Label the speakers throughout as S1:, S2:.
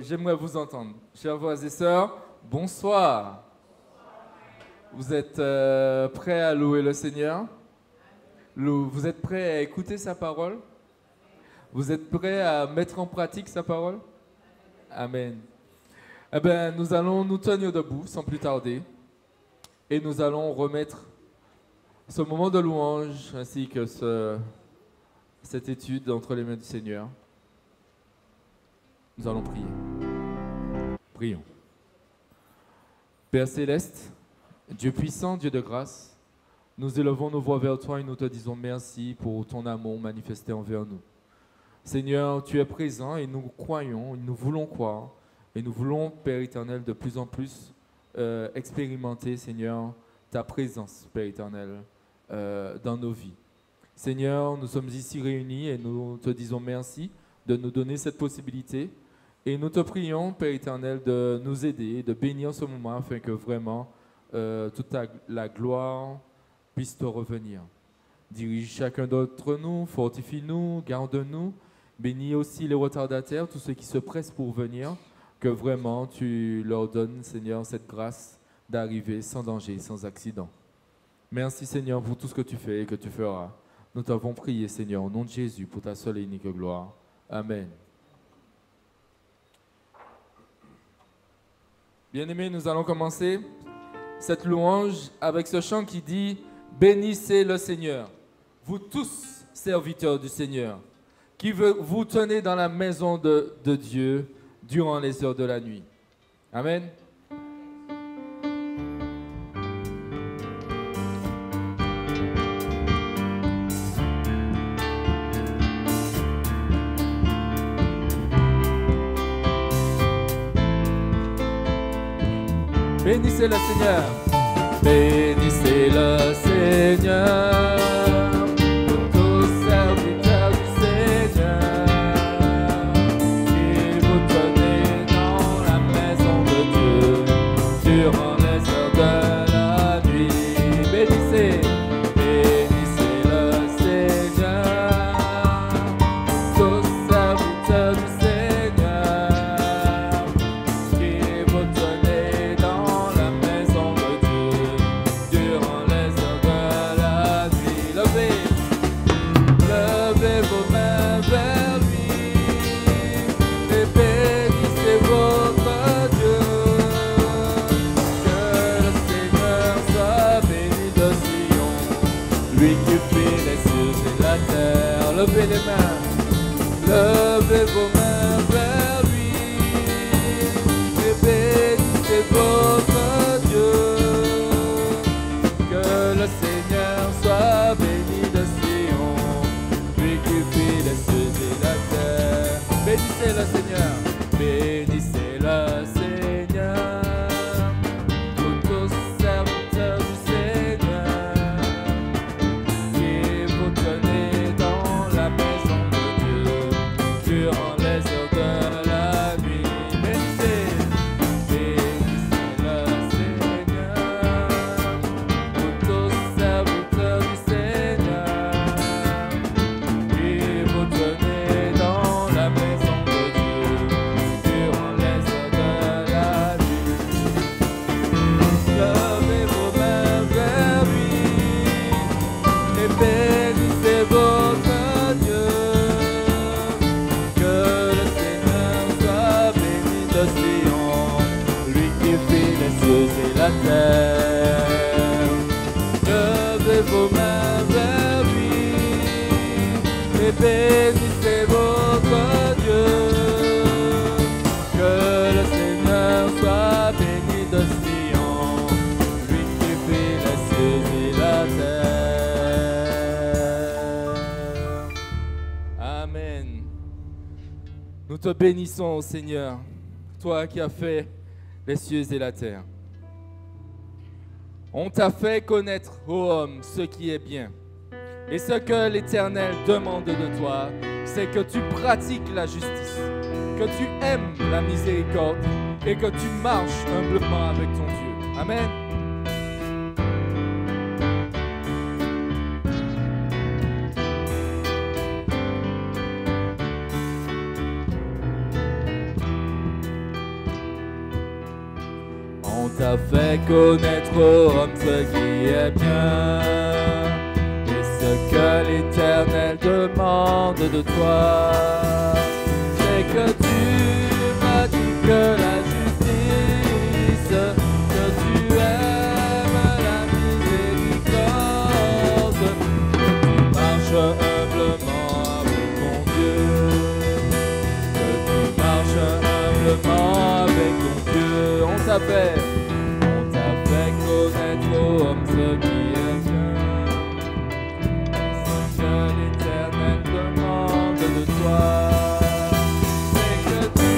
S1: J'aimerais vous entendre. Chers frères et sœurs, bonsoir. Vous êtes prêts à louer le Seigneur? Vous êtes prêts à écouter sa parole? Vous êtes prêts à mettre en pratique sa parole? Amen. Eh bien, nous allons nous tenir debout sans plus tarder et nous allons remettre ce moment de louange ainsi que cette étude entre les mains du Seigneur. Nous allons prier. Prions. Père céleste, Dieu puissant, Dieu de grâce, nous élevons nos voix vers toi et nous te disons merci pour ton amour manifesté envers nous. Seigneur, tu es présent et nous croyons, nous voulons croire et nous voulons, Père éternel, de plus en plus expérimenter, Seigneur, ta présence, Père éternel, dans nos vies. Seigneur, nous sommes ici réunis et nous te disons merci de nous donner cette possibilité. Et nous te prions, Père éternel, de nous aider, de bénir ce moment afin que vraiment toute la gloire puisse te revenir. Dirige chacun d'entre nous, fortifie-nous, garde-nous, bénis aussi les retardataires, tous ceux qui se pressent pour venir, que vraiment tu leur donnes, Seigneur, cette grâce d'arriver sans danger, sans accident. Merci, Seigneur, pour tout ce que tu fais et que tu feras. Nous t'avons prié, Seigneur, au nom de Jésus, pour ta seule et unique gloire. Amen. Bien-aimés, nous allons commencer cette louange avec ce chant qui dit « Bénissez le Seigneur, vous tous serviteurs du Seigneur, qui vous tenez dans la maison de Dieu durant les heures de la nuit. » Amen. Bénissez le Seigneur. Bénissez le Seigneur, vous tous serviteurs du Seigneur, qui vous tenez dans la maison de Dieu durant les heures de la nuit. Bénissez, bénissez le Seigneur, vous tous serviteurs du Seigneur, qui vous tenez dans la maison de Dieu durant les heures de la nuit. Levez vos mains vers lui et bénissez votre Dieu. Que le Seigneur soit béni de Sion, lui qui fit les cieux et la terre. Levez les mains, levez vos mains vers lui et bénissez votre Dieu. Que le Seigneur soit béni de Sion, lui qui fit les cieux et la terre. Bénissez le Seigneur, bénissez le Seigneur, vous tous serviteurs du Seigneur, qui vous tenez dans la maison de Dieu durant les heures de la nuit. Bénissez, bénissez le Seigneur, vous tous serviteurs du Seigneur, qui vous tenez dans la maison de Dieu durant les heures de la nuit. Levez vos mains vers lui et bénissez votre Dieu. Que le Seigneur soit béni de Sion, lui qui fit les cieux et la terre. Levez vos mains vers lui et bénissez votre Dieu. Que le Seigneur soit béni de Sion, lui qui fit les cieux et la terre. Amen. Nous te bénissons, Seigneur, toi qui as fait les cieux et la terre. On t'a fait connaître, ô homme, ce qui est bien. Et ce que l'Éternel demande de toi, c'est que tu pratiques la justice, que tu aimes la miséricorde et que tu marches humblement avec ton Dieu. Amen. t'a fait connaître aux hommes ce qui est bien et ce que l'Éternel demande de toi. C'est que tu pratiques la justice, que tu aimes la miséricorde, que tu marches humblement avec ton Dieu, que tu marches humblement avec ton Dieu. On t'a fait connaître aux hommes ce qui est bien, ce que l'Éternel demande de toi. C'est que tu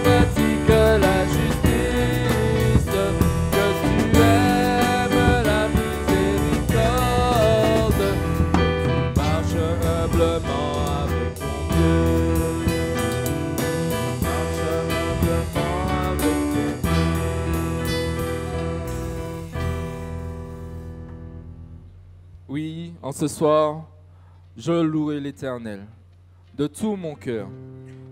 S1: pratiques la justice, que tu aimes la miséricorde, que tu marches humblement avec ton Dieu. Oui, en ce soir, je louerai l'Éternel de tout mon cœur.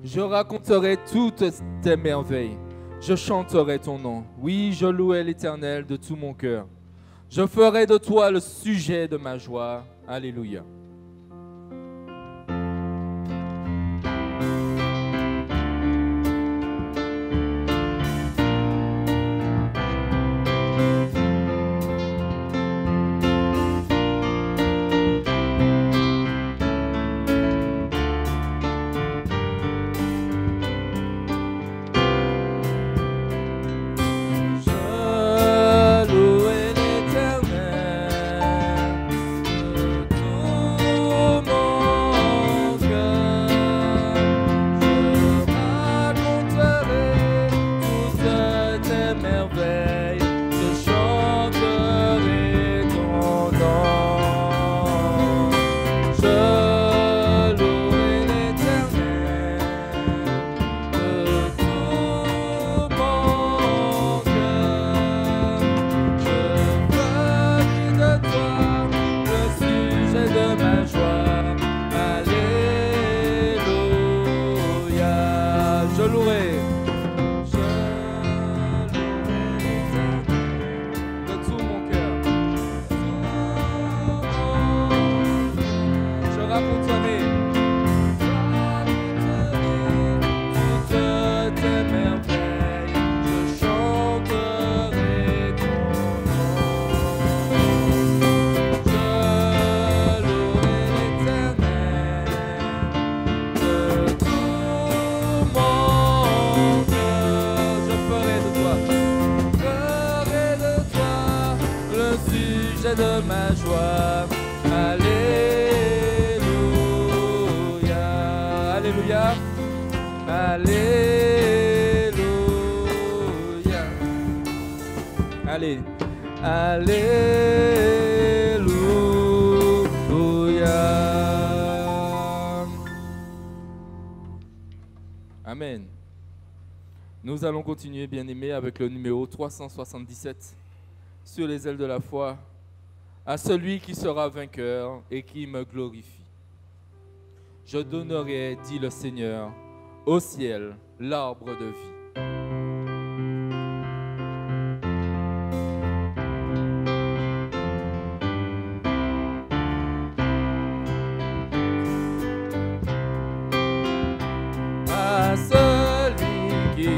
S1: Je raconterai toutes tes merveilles. Je chanterai ton nom. Oui, je louerai l'Éternel de tout mon cœur. Je ferai de toi le sujet de ma joie. Alléluia. De ma joie, alléluia, alléluia, alléluia, allez, alléluia, amen. Nous allons continuer, bien-aimés, avec le numéro 377, sur les ailes de la foi. À celui qui sera vainqueur et qui me glorifie. Je donnerai, dit le Seigneur, au ciel l'arbre de vie. À celui qui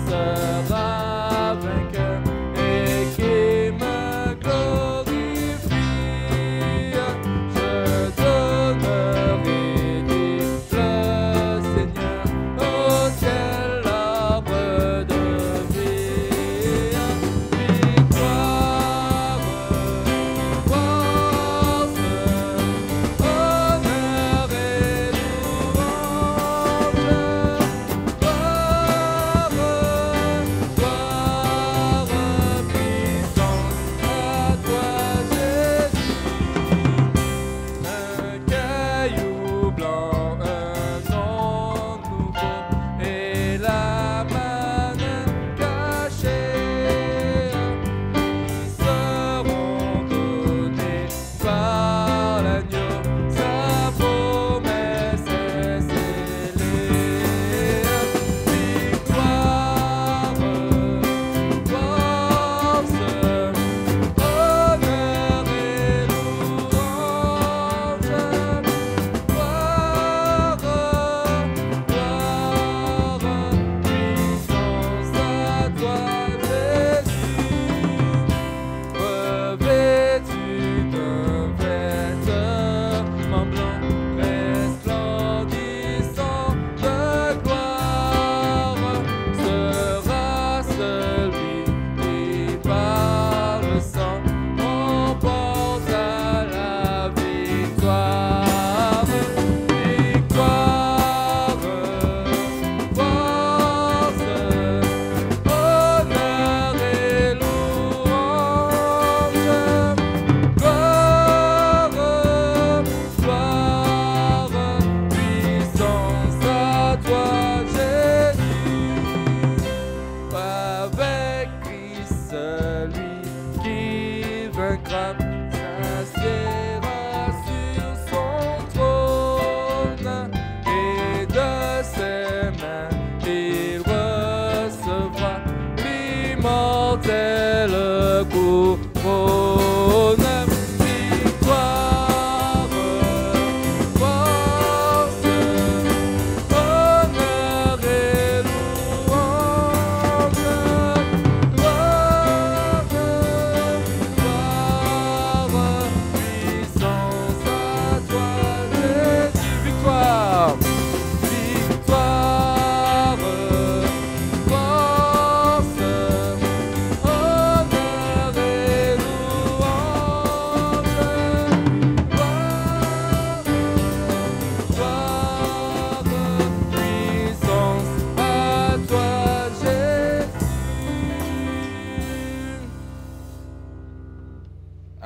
S1: sera vainqueur et qui me glorifie. L'arbre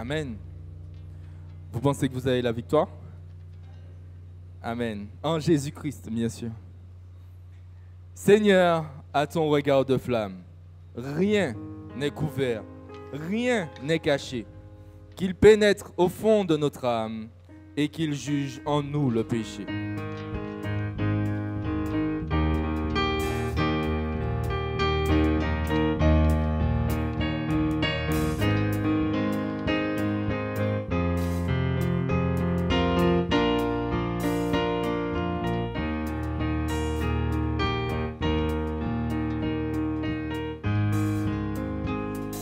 S1: Amen. Vous pensez que vous avez la victoire? Amen. En Jésus-Christ, bien sûr. Seigneur, à ton regard de flamme, rien n'est couvert, rien n'est caché. Qu'il pénètre au fond de notre âme et qu'il juge en nous le péché.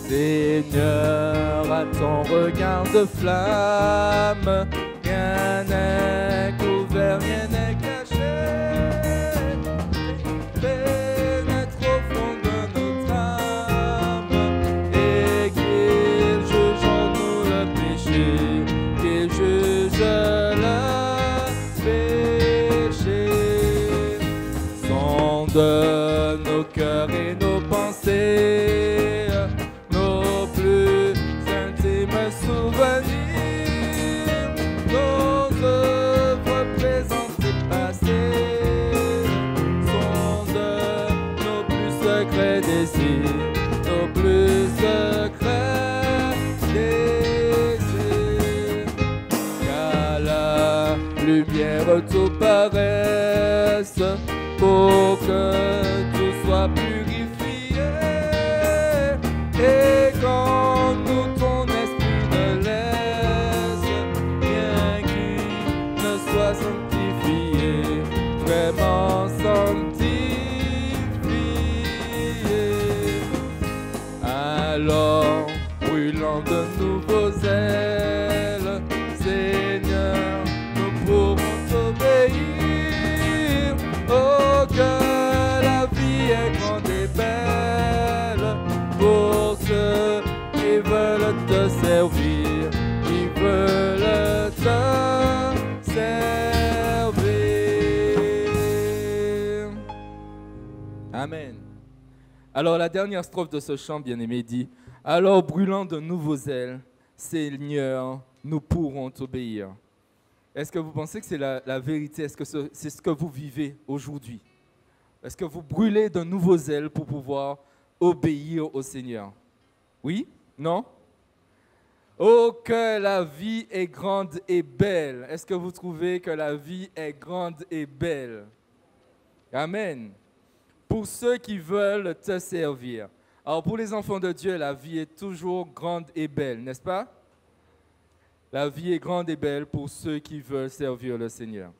S1: Seigneur, à ton regard de flamme, rien n'est couvert, rien n'est caché. Pénètre au fond de notre âme et qu'il juge en nous le péché, qu'il juge le péché. Sonde nos cœurs et nos pensées, souvenirs, nos œuvres présentes et passées, sonde nos plus secrets désirs, nos plus secrets désirs. Qu'à la lumière tout paraisse, pour que tout soit purifié, et quand nous ton sanctifié, vraiment sanctifié. Alors, brûlant de nouveaux ailes, Seigneur, nous pourrons t'obéir. Oh, que la vie est grande et belle pour ceux qui veulent te servir, qui veulent te servir. Amen. Alors la dernière strophe de ce chant, bien-aimé, dit: alors brûlant de nouveaux ailes, Seigneur, nous pourrons t'obéir. Est-ce que vous pensez que c'est la vérité? Est-ce que c'est ce que vous vivez aujourd'hui? Est-ce que vous brûlez de nouveaux ailes pour pouvoir obéir au Seigneur? Oui? Non? Oh, que la vie est grande et belle. Est-ce que vous trouvez que la vie est grande et belle? Amen. Pour ceux qui veulent te servir. Alors, pour les enfants de Dieu, la vie est toujours grande et belle, n'est-ce pas? La vie est grande et belle pour ceux qui veulent servir le Seigneur.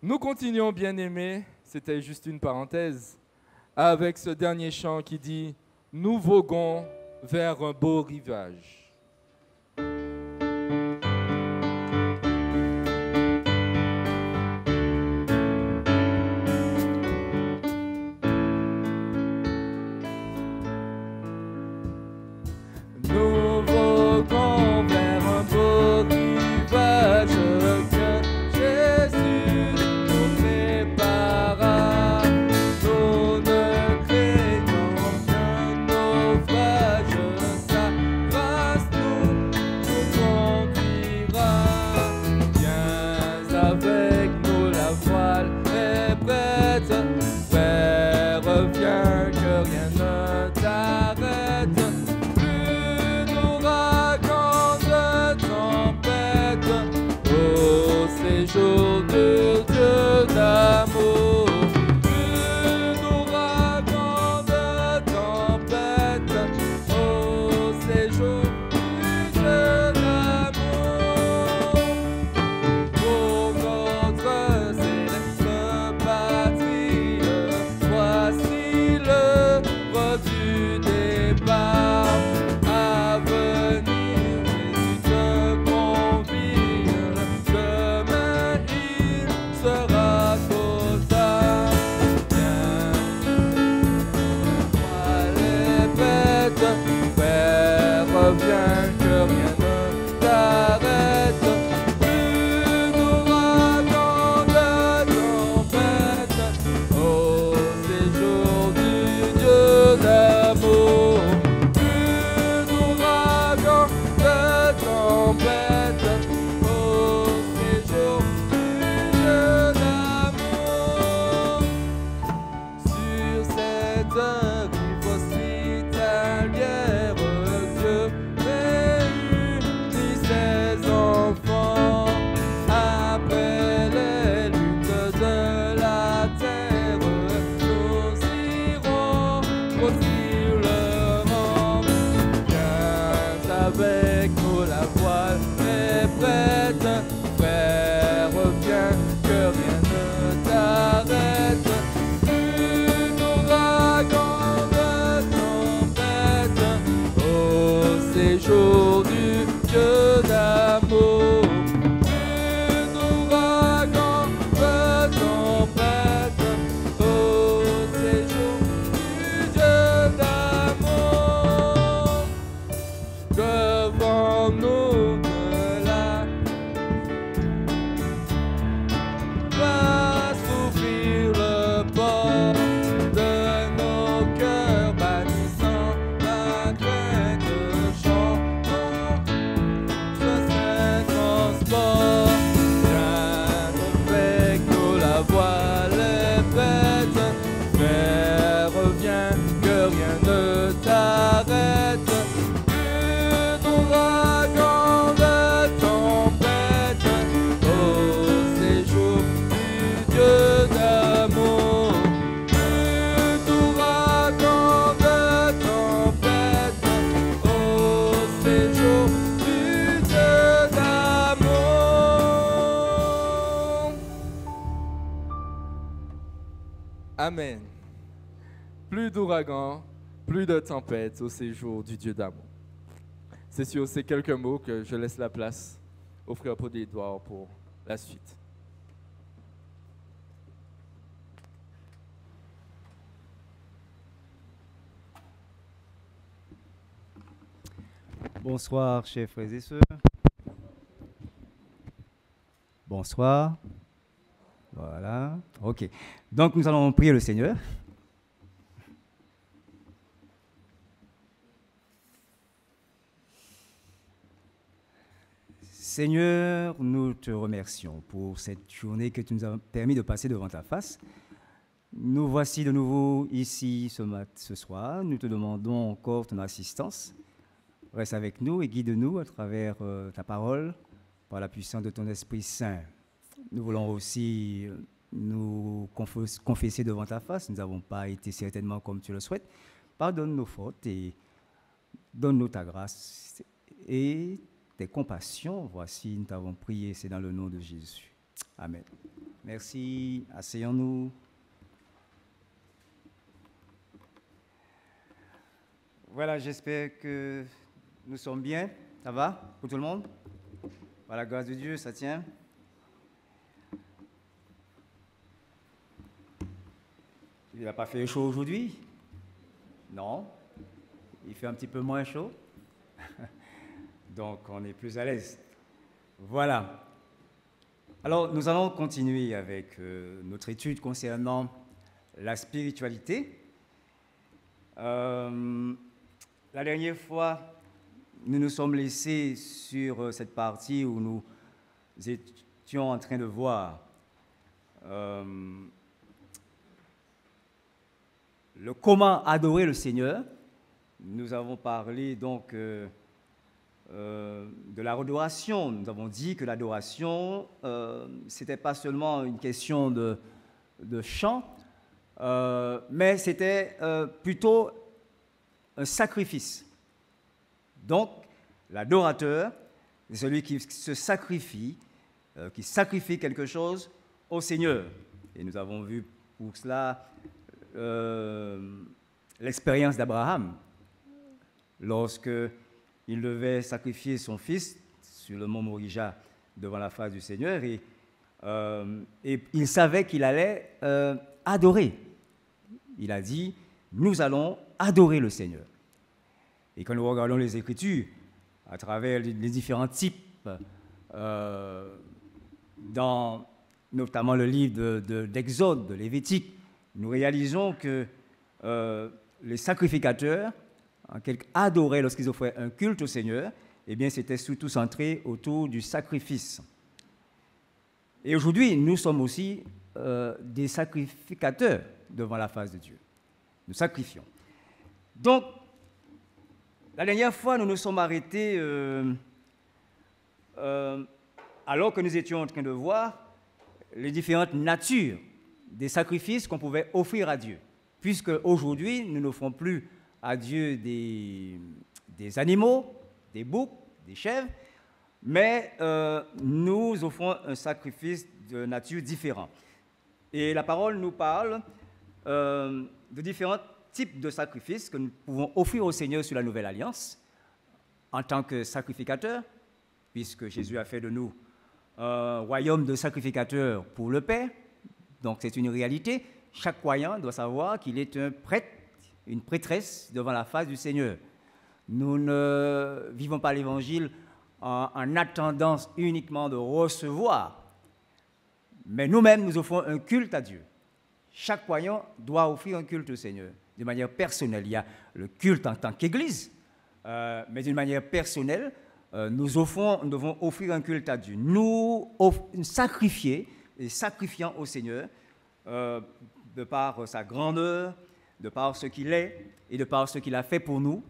S1: Nous continuons, bien-aimés, c'était juste une parenthèse, avec ce dernier chant qui dit « Nous voguons vers un beau rivage ». Nous voguons vers un beau rivage que Jésus nous prépara. Nous ne craignons qu'un naufrage, sa grâce nous conduira. Viens avec nous, la voile est prête. Frère, viens que rien ne t'arrête. Séjour de Dieu d'amour, une ouragan de tempête, au séjour du Dieu d'amour. Pour notre céleste patrie, voici l'heure du départ. À venir, Jésus te convie. Sera trop tard. Viens, les bêtes, frère, reviens que rien ne t'arrête. Une ouragan de tempête, au séjour du Dieu d'amour. Une ouragan de rive hospitalière, Dieu réunit ses enfants. Après les luttes de la terre, nous irons grossir le rang. Viens avec nous, la voile est prête. Frère, viens, que rien ne t'arrête. Une ouragan de tempête au séjour du Dieu d'amour. Une ouragan de tempête au séjour du Dieu d'amour. Devant nous de la va s'ouvrir le port de nos cœurs, bannissant la crainte, chantons ce saint transport. Viens avec nous, la voile est prête. Frère, reviens, que rien ne t'arrête. Une ouragan de tempête au séjour du Dieu d'amour. Un ouragan de tempête au séjour du Dieu d'amour. Amen. Plus d'ouragan, plus de tempête au séjour du Dieu d'amour. C'est sur ces quelques mots que je laisse la place au frère Paul d'Édouard pour la suite.
S2: Bonsoir, chers frères et sœurs. Bonsoir. Voilà. OK. Donc, nous allons prier le Seigneur. Seigneur, nous te remercions pour cette journée que tu nous as permis de passer devant ta face. Nous voici de nouveau ici ce soir. Nous te demandons encore ton assistance. Reste avec nous et guide-nous à travers ta parole, par la puissance de ton Esprit Saint. Nous voulons aussi nous confesser devant ta face. Nous n'avons pas été certainement comme tu le souhaites. Pardonne nos fautes et donne-nous ta grâce et tes compassions. Voici, nous t'avons prié, c'est dans le nom de Jésus. Amen. Merci. Asseyons-nous. Voilà, j'espère que nous sommes bien. Ça va pour tout le monde? Par la grâce de Dieu, ça tient. Il n'a pas fait chaud aujourd'hui? Non. Il fait un petit peu moins chaud. Donc, on est plus à l'aise. Voilà. Alors, nous allons continuer avec notre étude concernant la spiritualité. La dernière fois, nous nous sommes laissés sur cette partie où nous étions en train de voir le comment adorer le Seigneur. Nous avons parlé donc de l'adoration. Nous avons dit que l'adoration, ce n'était pas seulement une question de chant, mais c'était plutôt un sacrifice. Donc, l'adorateur, c'est celui qui se sacrifie, qui sacrifie quelque chose au Seigneur. Et nous avons vu pour cela l'expérience d'Abraham, lorsque il devait sacrifier son fils sur le mont Morija devant la face du Seigneur, et il savait qu'il allait adorer. Il a dit, nous allons adorer le Seigneur. Et quand nous regardons les Écritures, à travers les différents types, dans notamment le livre d'Exode, de Lévitique, nous réalisons que les sacrificateurs, adoraient lorsqu'ils offraient un culte au Seigneur, eh bien, c'était surtout centré autour du sacrifice. Et aujourd'hui, nous sommes aussi des sacrificateurs devant la face de Dieu. Nous sacrifions. Donc, la dernière fois, nous nous sommes arrêtés alors que nous étions en train de voir les différentes natures des sacrifices qu'on pouvait offrir à Dieu. Puisque aujourd'hui, nous n'offrons plus à Dieu des animaux, des boucs, des chèvres, mais nous offrons un sacrifice de nature différente. Et la parole nous parle de différents types de sacrifices que nous pouvons offrir au Seigneur sur la Nouvelle Alliance en tant que sacrificateurs, puisque Jésus a fait de nous un royaume de sacrificateurs pour le Père. Donc c'est une réalité. Chaque croyant doit savoir qu'il est un prêtre, une prêtresse devant la face du Seigneur. Nous ne vivons pas l'Évangile en attendant uniquement de recevoir, mais nous-mêmes, nous offrons un culte à Dieu. Chaque croyant doit offrir un culte au Seigneur de manière personnelle. Il y a le culte en tant qu'Église, mais d'une manière personnelle, nous devons offrir un culte à Dieu. Nous sacrifiant au Seigneur de par sa grandeur, de par ce qu'il est et de par ce qu'il a fait pour nous.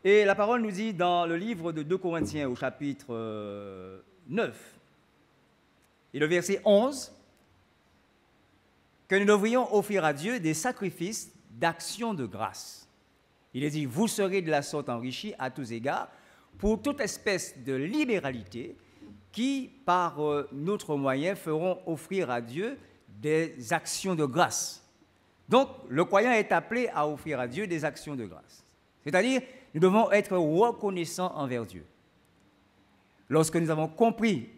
S2: Et la parole nous dit dans le livre de 2 Corinthiens au chapitre 9 et le verset 11 que nous devrions offrir à Dieu des sacrifices d'action de grâce. Il est dit, vous serez de la sorte enrichis à tous égards pour toute espèce de libéralité qui, par notre moyen, feront offrir à Dieu des actions de grâce. Donc, le croyant est appelé à offrir à Dieu des actions de grâce. C'est-à-dire, nous devons être reconnaissants envers Dieu. Lorsque nous avons compris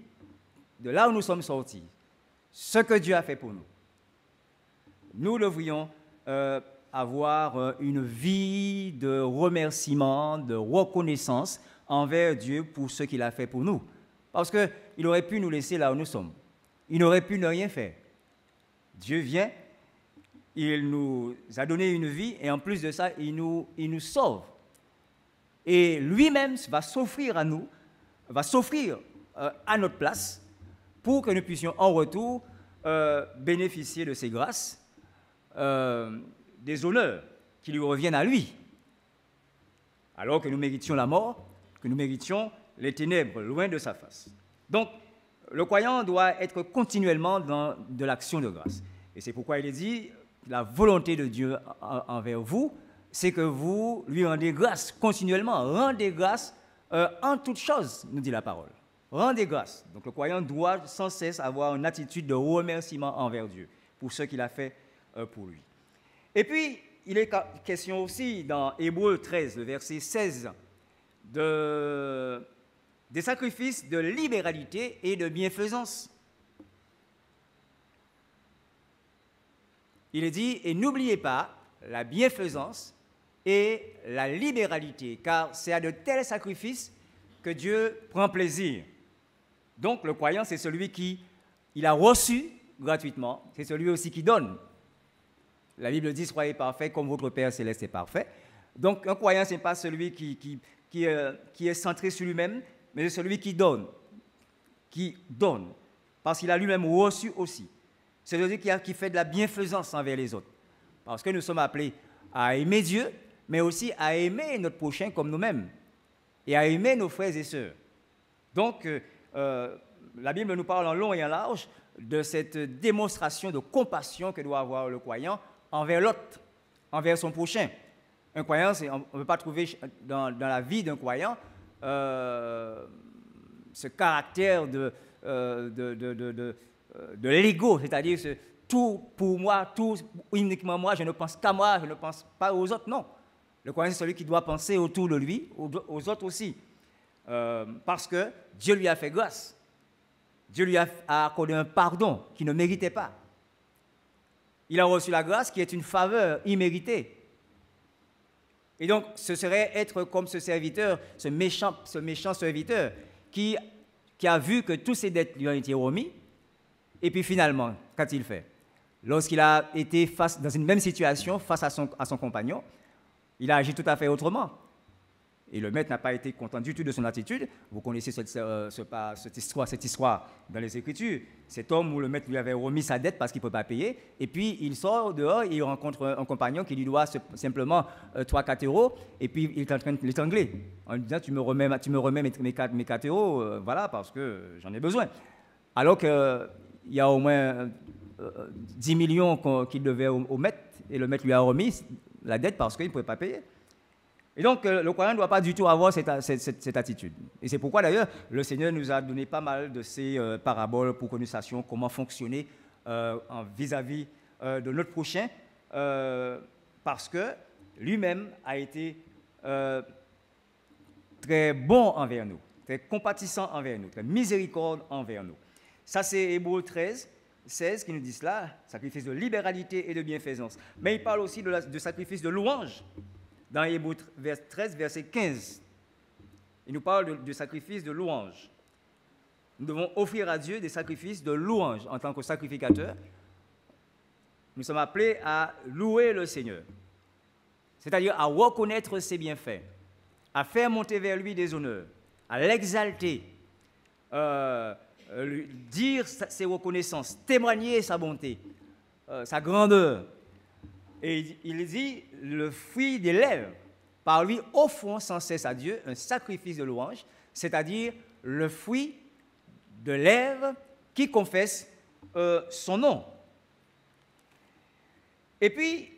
S2: de là où nous sommes sortis, ce que Dieu a fait pour nous, nous devrions avoir une vie de remerciement, de reconnaissance envers Dieu pour ce qu'il a fait pour nous. Parce qu'il aurait pu nous laisser là où nous sommes. Il n'aurait pu ne rien faire. Dieu vient, il nous a donné une vie et en plus de ça, il nous sauve. Et lui-même va s'offrir à nous, va s'offrir à notre place pour que nous puissions en retour bénéficier de ses grâces, des honneurs qui lui reviennent à lui. Alors que nous méritions la mort, que nous méritions les ténèbres loin de sa face. Donc, le croyant doit être continuellement dans de l'action de grâce. Et c'est pourquoi il est dit, la volonté de Dieu envers vous, c'est que vous lui rendez grâce continuellement. Rendez grâce en toutes choses, nous dit la parole. Rendez grâce. Donc le croyant doit sans cesse avoir une attitude de remerciement envers Dieu pour ce qu'il a fait pour lui. Et puis, il est question aussi dans Hébreux 13, le verset 16, des sacrifices de libéralité et de bienfaisance. Il est dit, et n'oubliez pas la bienfaisance et la libéralité, car c'est à de tels sacrifices que Dieu prend plaisir. Donc le croyant, c'est celui qui il a reçu gratuitement, c'est celui aussi qui donne. La Bible dit, soyez parfaits comme votre Père céleste est parfait. Donc un croyant, ce n'est pas celui qui est centré sur lui-même, mais c'est celui qui donne, parce qu'il a lui-même reçu aussi. C'est celui qui fait de la bienfaisance envers les autres. Parce que nous sommes appelés à aimer Dieu, mais aussi à aimer notre prochain comme nous-mêmes, et à aimer nos frères et sœurs. Donc, la Bible nous parle en long et en large de cette démonstration de compassion que doit avoir le croyant envers l'autre, envers son prochain. Un croyant, on ne peut pas trouver dans la vie d'un croyant ce caractère de l'ego, c'est-à-dire tout pour moi, tout uniquement moi, je ne pense qu'à moi, je ne pense pas aux autres, non. Le croyant, c'est celui qui doit penser autour de lui, aux autres aussi, parce que Dieu lui a fait grâce. Dieu lui a accordé un pardon qu'il ne méritait pas. Il a reçu la grâce qui est une faveur imméritée. Et donc, ce serait être comme ce serviteur, ce méchant serviteur, qui a vu que tous ses dettes lui ont été remis, et puis finalement, qu'a-t-il fait? Lorsqu'il a été dans une même situation face à son compagnon, il a agi tout à fait autrement. Et le maître n'a pas été content du tout de son attitude. Vous connaissez cette histoire dans les Écritures. Cet homme où le maître lui avait remis sa dette parce qu'il ne peut pas payer. Et puis, il sort dehors et il rencontre un compagnon qui lui doit simplement 3-4 euros. Et puis, il est en train de l'étrangler en lui disant, tu me remets mes 4 euros, voilà, parce que j'en ai besoin. Alors qu'il y a au moins 10 millions qu'il devait au maître. Et le maître lui a remis la dette parce qu'il ne pouvait pas payer. Et donc, le croyant ne doit pas du tout avoir cette attitude. Et c'est pourquoi, d'ailleurs, le Seigneur nous a donné pas mal de ces paraboles pour que nous sachions comment fonctionner vis-à-vis de notre prochain, parce que lui-même a été très bon envers nous, très compatissant envers nous, très miséricorde envers nous. Ça, c'est Hébreux 13, 16 qui nous dit cela, sacrifice de libéralité et de bienfaisance. Mais il parle aussi de sacrifice de louange. Dans Hébreux 13, verset 15, il nous parle de sacrifice de louange. Nous devons offrir à Dieu des sacrifices de louange en tant que sacrificateur. Nous sommes appelés à louer le Seigneur, c'est-à-dire à reconnaître ses bienfaits, à faire monter vers lui des honneurs, à l'exalter, dire ses reconnaissances, témoigner sa bonté, sa grandeur. Et il dit, le fruit des lèvres, par lui offrons sans cesse à Dieu un sacrifice de louange, c'est-à-dire le fruit de lèvres qui confessent son nom. Et puis,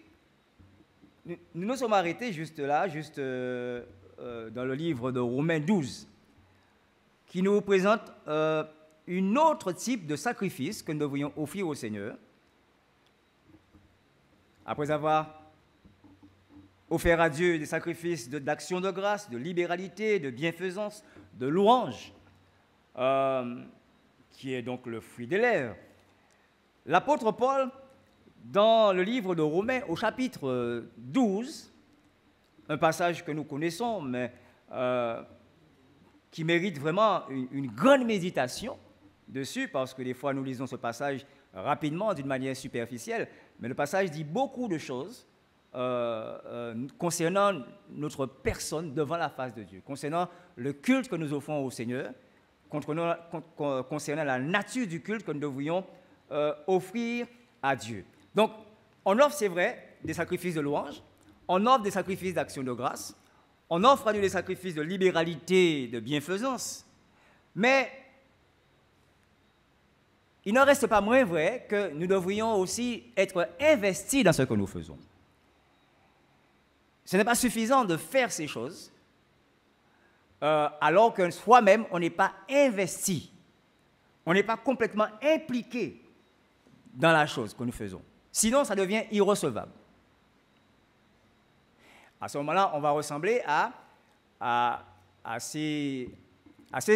S2: nous nous sommes arrêtés juste là, dans le livre de Romains 12, qui nous présente un autre type de sacrifice que nous devrions offrir au Seigneur. Après avoir offert à Dieu des sacrifices d'action de grâce, de libéralité, de bienfaisance, de louange, qui est donc le fruit des lèvres, l'apôtre Paul, dans le livre de Romains, au chapitre 12, un passage que nous connaissons, mais qui mérite vraiment une grande méditation dessus, parce que des fois nous lisons ce passage rapidement, d'une manière superficielle, mais le passage dit beaucoup de choses concernant notre personne devant la face de Dieu, concernant le culte que nous offrons au Seigneur, concernant la nature du culte que nous devrions offrir à Dieu. Donc, on offre, c'est vrai, des sacrifices de louange, on offre des sacrifices d'action de grâce, on offre à Dieu des sacrifices de libéralité, de bienfaisance, mais il n'en reste pas moins vrai que nous devrions aussi être investis dans ce que nous faisons. Ce n'est pas suffisant de faire ces choses alors que soi-même, on n'est pas investi, on n'est pas complètement impliqué dans la chose que nous faisons. Sinon, ça devient irrecevable. À ce moment-là, on va ressembler à ces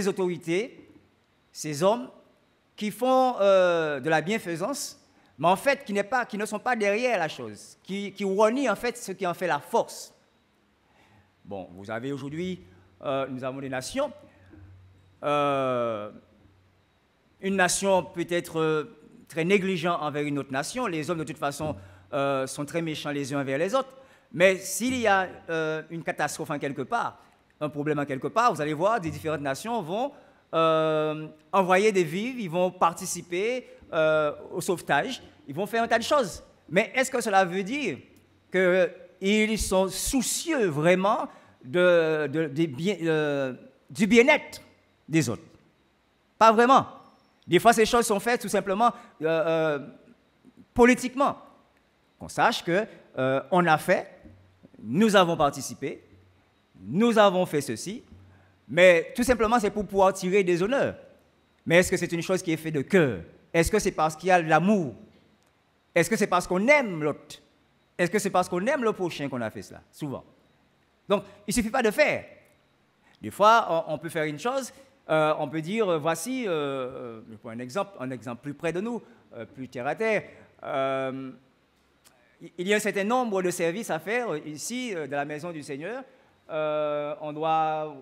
S2: autorités, ces hommes qui font de la bienfaisance, mais en fait qui ne sont pas derrière la chose, qui renient en fait ce qui en fait la force. Bon, vous avez aujourd'hui, nous avons des nations. Une nation peut être très négligente envers une autre nation. Les hommes, de toute façon, sont très méchants les uns envers les autres. Mais s'il y a une catastrophe en quelque part, un problème en quelque part, vous allez voir, des différentes nations vont envoyer des vivres, ils vont participer au sauvetage, ils vont faire un tas de choses. Mais est-ce que cela veut dire qu'ils sont soucieux vraiment du bien-être des autres? Pas vraiment. Des fois, ces choses sont faites tout simplement politiquement. Qu'on sache qu'on a fait, nous avons participé, nous avons fait ceci, mais tout simplement c'est pour pouvoir tirer des honneurs. Mais est-ce que c'est une chose qui est faite de cœur? Est-ce que c'est parce qu'il y a de l'amour? Est-ce que c'est parce qu'on aime l'autre? Est-ce que c'est parce qu'on aime le prochain qu'on a fait cela? Souvent. Donc, il ne suffit pas de faire. Des fois, on peut faire une chose, on peut dire, voici, je prends un exemple plus près de nous, plus terre à terre. Il y a un certain nombre de services à faire ici, de la maison du Seigneur. On doit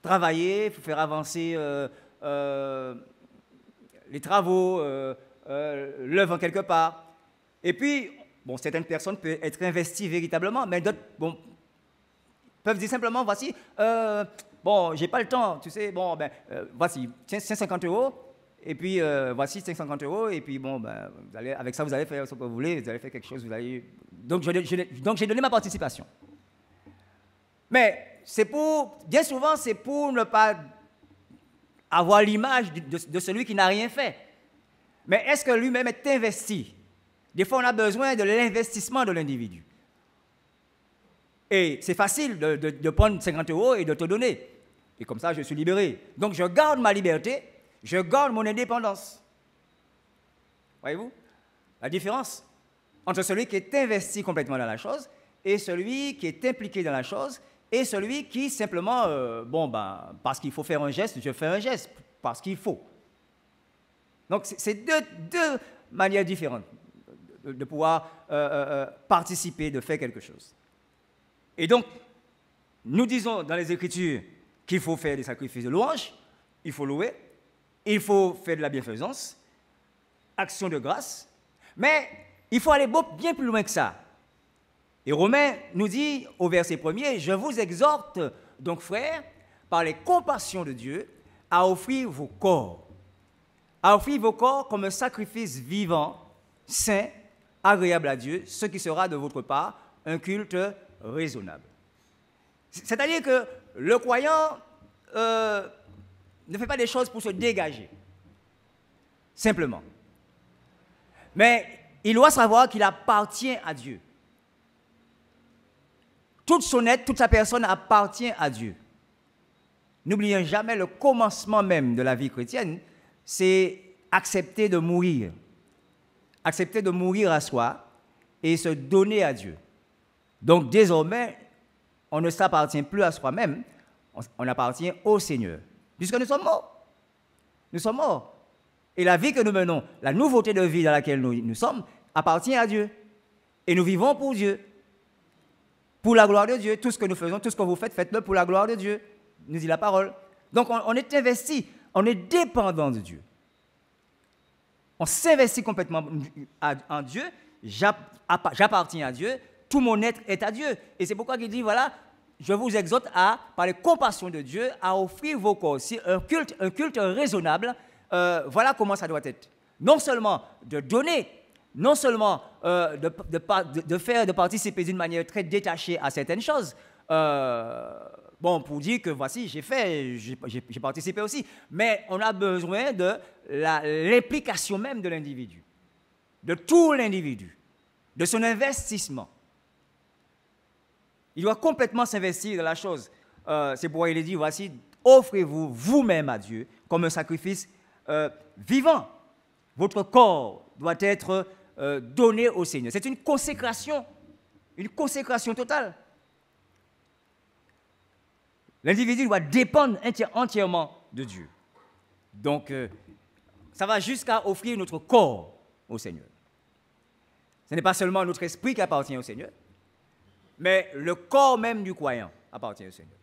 S2: travailler, faire avancer les travaux, l'œuvre en quelque part. Et puis, bon, certaines personnes peuvent être investies véritablement, mais d'autres, bon, peuvent dire simplement, voici, bon, j'ai pas le temps, tu sais, bon, ben, voici, tiens, 150 euros, et puis voici 550 euros, et puis bon, ben, avec ça, vous allez faire ce que vous voulez, vous allez faire quelque chose, vous allez... Donc, j'ai donné ma participation. Mais c'est pour, bien souvent, c'est pour ne pas avoir l'image de celui qui n'a rien fait. Mais est-ce que lui-même est investi? Des fois, on a besoin de l'investissement de l'individu. Et c'est facile de prendre 50 euros et de te donner. Et comme ça, je suis libéré. Donc, je garde ma liberté, je garde mon indépendance. Voyez-vous la différence entre celui qui est investi complètement dans la chose et celui qui est impliqué dans la chose et celui qui simplement, bon, ben, parce qu'il faut faire un geste, je fais un geste, parce qu'il faut. Donc, c'est deux manières différentes de pouvoir participer, de faire quelque chose. Et donc, nous disons dans les Écritures qu'il faut faire des sacrifices de louange, il faut louer, il faut faire de la bienfaisance, action de grâce, mais il faut aller bien plus loin que ça. Et Romains nous dit au verset 1er, « Je vous exhorte donc, frères, par les compassions de Dieu, à offrir vos corps. À offrir vos corps comme un sacrifice vivant, saint, agréable à Dieu, ce qui sera de votre part un culte raisonnable. » C'est-à-dire que le croyant ne fait pas des choses pour se dégager, simplement. Mais il doit savoir qu'il appartient à Dieu. Toute son être, toute sa personne appartient à Dieu. N'oublions jamais le commencement même de la vie chrétienne, c'est accepter de mourir. Accepter de mourir à soi et se donner à Dieu. Donc désormais, on ne s'appartient plus à soi-même, on appartient au Seigneur. Puisque nous sommes morts. Nous sommes morts. Et la vie que nous menons, la nouveauté de vie dans laquelle nous sommes, appartient à Dieu. Et nous vivons pour Dieu. Pour la gloire de Dieu. Tout ce que nous faisons, tout ce que vous faites, faites-le pour la gloire de Dieu, nous dit la parole. Donc on est investi, on est dépendant de Dieu. On s'investit complètement en Dieu, j'appartiens à Dieu, tout mon être est à Dieu. Et c'est pourquoi il dit, voilà, je vous exhorte à, par les compassions de Dieu, à offrir vos corps. Si un culte raisonnable, voilà comment ça doit être. Non seulement de donner, non seulement de participer d'une manière très détachée à certaines choses, bon, pour dire que voici, j'ai participé aussi, mais on a besoin de l'implication même de l'individu, de tout l'individu, de son investissement. Il doit complètement s'investir dans la chose. C'est pourquoi il est dit, voici, offrez-vous vous-même à Dieu comme un sacrifice vivant. Votre corps doit être donné au Seigneur. C'est une consécration totale. L'individu doit dépendre entièrement de Dieu. Donc, ça va jusqu'à offrir notre corps au Seigneur. Ce n'est pas seulement notre esprit qui appartient au Seigneur, mais le corps même du croyant appartient au Seigneur.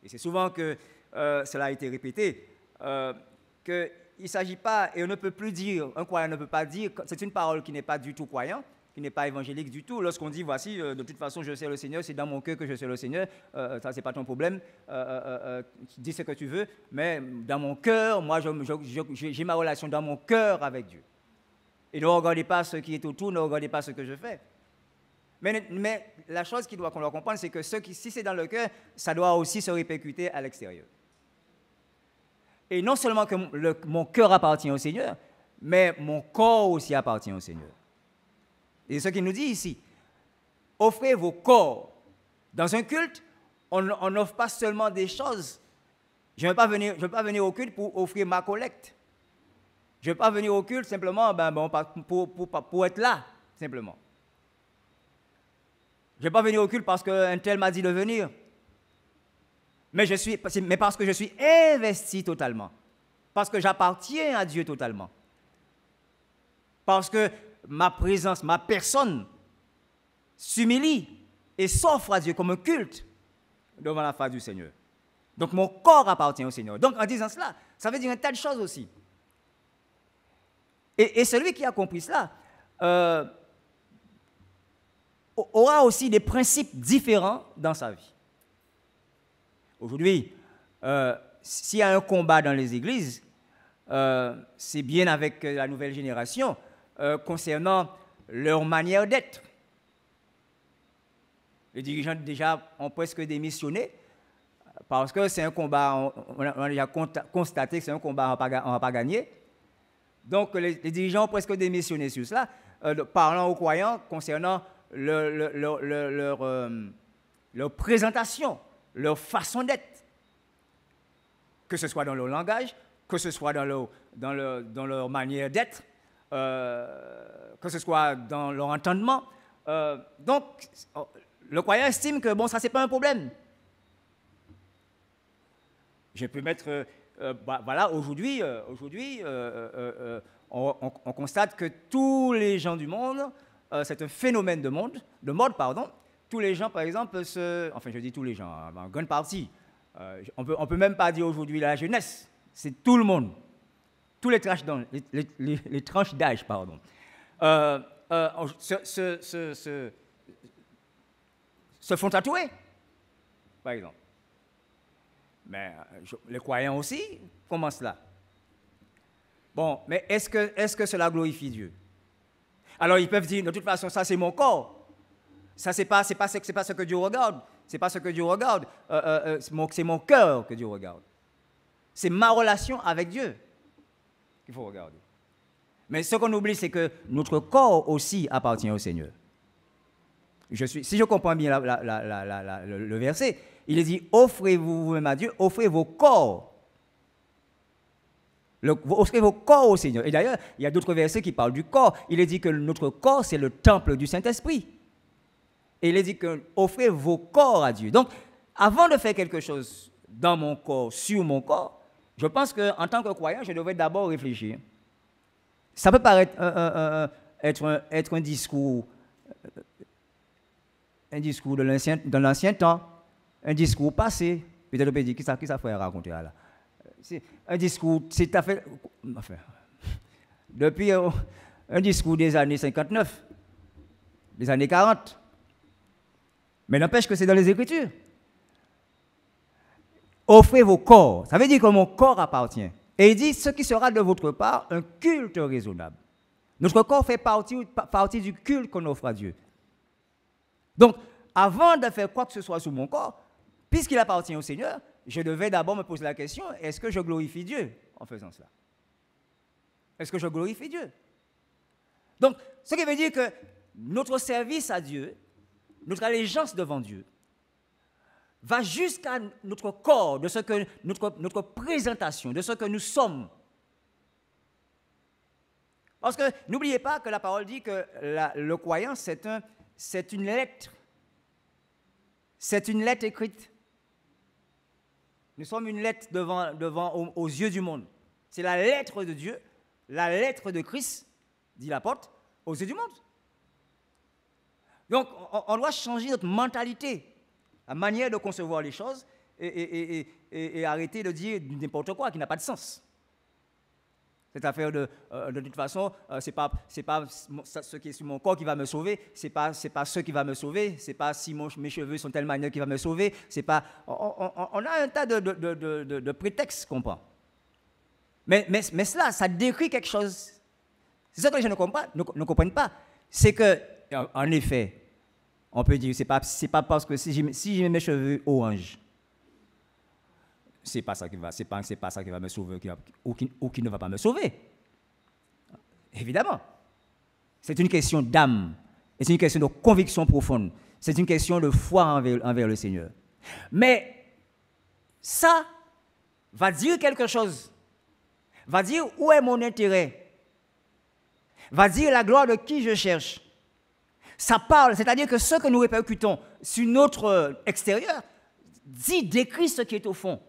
S2: Et c'est souvent que cela a été répété, qu'il ne s'agit pas, et on ne peut plus dire, un croyant ne peut pas dire, c'est une parole qui n'est pas du tout croyant, qui n'est pas évangélique du tout. Lorsqu'on dit, voici, de toute façon, je sais le Seigneur, c'est dans mon cœur que je sais le Seigneur, ça, c'est pas ton problème, dis ce que tu veux, mais dans mon cœur, moi, j'ai ma relation dans mon cœur avec Dieu. Et ne regardez pas ce qui est autour, ne regardez pas ce que je fais. Mais la chose qu'on doit comprendre, c'est que si c'est dans le cœur, ça doit aussi se répercuter à l'extérieur. Et non seulement que mon cœur appartient au Seigneur, mais mon corps aussi appartient au Seigneur. Et ce qu'il nous dit ici, offrez vos corps. Dans un culte, on n'offre pas seulement des choses. Je ne vais pas venir au culte pour offrir ma collecte. Je ne vais pas venir au culte simplement pour être là, simplement. Je ne vais pas venir au culte parce qu'un tel m'a dit de venir. Mais parce que je suis investi totalement. Parce que j'appartiens à Dieu totalement. Parce que ma présence, ma personne s'humilie et s'offre à Dieu comme un culte devant la face du Seigneur. Donc mon corps appartient au Seigneur. Donc en disant cela, ça veut dire un tas de choses aussi. Et celui qui a compris cela aura aussi des principes différents dans sa vie. Aujourd'hui, s'il y a un combat dans les églises, c'est bien avec la nouvelle génération concernant leur manière d'être. Les dirigeants déjà ont presque démissionné parce que c'est un combat, on a déjà constaté que c'est un combat on ne va pas gagner. Donc les dirigeants ont presque démissionné sur cela, parlant aux croyants concernant leur présentation, leur façon d'être, que ce soit dans leur langage, que ce soit dans leur manière d'être, que ce soit dans leur entendement. Donc, le croyant estime que, bon, ça, c'est pas un problème. Je peux mettre... voilà, aujourd'hui, on constate que tous les gens du monde, c'est un phénomène de mode, tous les gens, par exemple, enfin, je dis tous les gens, en grande partie, on peut même pas dire aujourd'hui la jeunesse, c'est tout le monde, tous les tranches d'âge, pardon, se font tatouer, par exemple. Mais les croyants aussi, comment cela? Bon, mais est-ce que cela glorifie Dieu? Alors ils peuvent dire, de toute façon, ça c'est mon corps. Ça c'est pas ce que Dieu regarde. C'est pas ce que Dieu regarde. C'est mon cœur que Dieu regarde. C'est ma relation avec Dieu qu'il faut regarder. Mais ce qu'on oublie, c'est que notre corps aussi appartient au Seigneur. Si je comprends bien le verset, il est dit, offrez-vous vous-même à Dieu, offrez vos corps. Offrez vos corps au Seigneur. Et d'ailleurs, il y a d'autres versets qui parlent du corps. Il est dit que notre corps, c'est le temple du Saint-Esprit. Et il est dit que offrez vos corps à Dieu. Donc, avant de faire quelque chose dans mon corps, sur mon corps, je pense qu'en tant que croyant, je devrais d'abord réfléchir. Ça peut paraître être un discours de l'ancien temps, un discours passé. Peut-être on peut dire, qui ça ferait raconter là? C'est un discours, c'est à fait, enfin, depuis un discours des années 59, des années 40. Mais n'empêche que c'est dans les Écritures. Offrez vos corps. Ça veut dire que mon corps appartient. Et il dit, ce qui sera de votre part un culte raisonnable. Notre corps fait partie du culte qu'on offre à Dieu. Donc, avant de faire quoi que ce soit sur mon corps, puisqu'il appartient au Seigneur, je devais d'abord me poser la question, est-ce que je glorifie Dieu en faisant cela? Est-ce que je glorifie Dieu? Donc, ce qui veut dire que notre service à Dieu, notre allégeance devant Dieu, va jusqu'à notre corps, de ce que notre présentation, de ce que nous sommes. Parce que n'oubliez pas que la parole dit que le croyant, c'est une lettre. C'est une lettre écrite. Nous sommes une lettre aux yeux du monde. C'est la lettre de Dieu, la lettre de Christ, dit l'apôtre, aux yeux du monde. Donc, on doit changer notre mentalité, la manière de concevoir les choses et arrêter de dire n'importe quoi qui n'a pas de sens. Cette affaire de toute façon, c'est pas ce qui est sur mon corps qui va me sauver, c'est pas ce qui va me sauver, c'est pas si mes cheveux sont de telle manière qui va me sauver, c'est pas. On a un tas de prétextes qu'on prend. Mais cela, ça décrit quelque chose. C'est ça que les gens ne comprennent pas. C'est que, en effet, on peut dire, c'est pas parce que si j'ai mes cheveux orange, c'est pas ça qui va me sauver ou qui ne va pas me sauver. Évidemment. C'est une question d'âme. Et c'est une question de conviction profonde. C'est une question de foi envers le Seigneur. Mais ça va dire quelque chose. Va dire où est mon intérêt. Va dire la gloire de qui je cherche. Ça parle, c'est-à-dire que ce que nous répercutons sur notre extérieur décrit ce qui est au fond.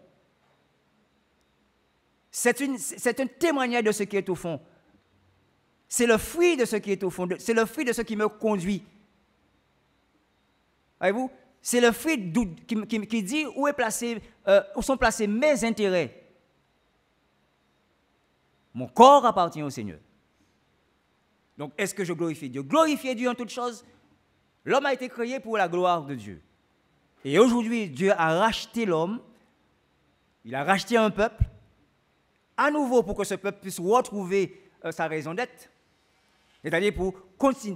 S2: C'est un témoignage de ce qui est au fond. C'est le fruit de ce qui est au fond. C'est le fruit de ce qui me conduit. Voyez-vous? C'est le fruit qui dit où sont placés mes intérêts. Mon corps appartient au Seigneur. Donc, est-ce que je glorifie Dieu? Glorifier Dieu en toutes choses. L'homme a été créé pour la gloire de Dieu. Et aujourd'hui, Dieu a racheté l'homme Il a racheté un peuple, à nouveau pour que ce peuple puisse retrouver sa raison d'être, c'est-à-dire pour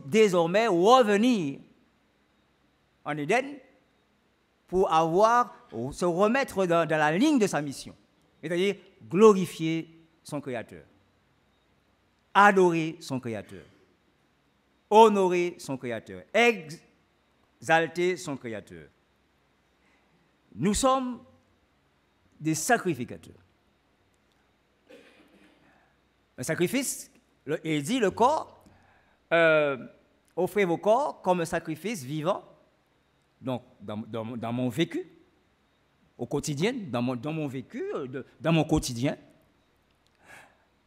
S2: désormais revenir en Éden, pour se remettre dans la ligne de sa mission, c'est-à-dire glorifier son Créateur, adorer son Créateur, honorer son Créateur, exalter son Créateur. Nous sommes des sacrificateurs. Un sacrifice, il dit le corps, offrez vos corps comme un sacrifice vivant, donc dans mon vécu, au quotidien, dans mon vécu, dans mon quotidien,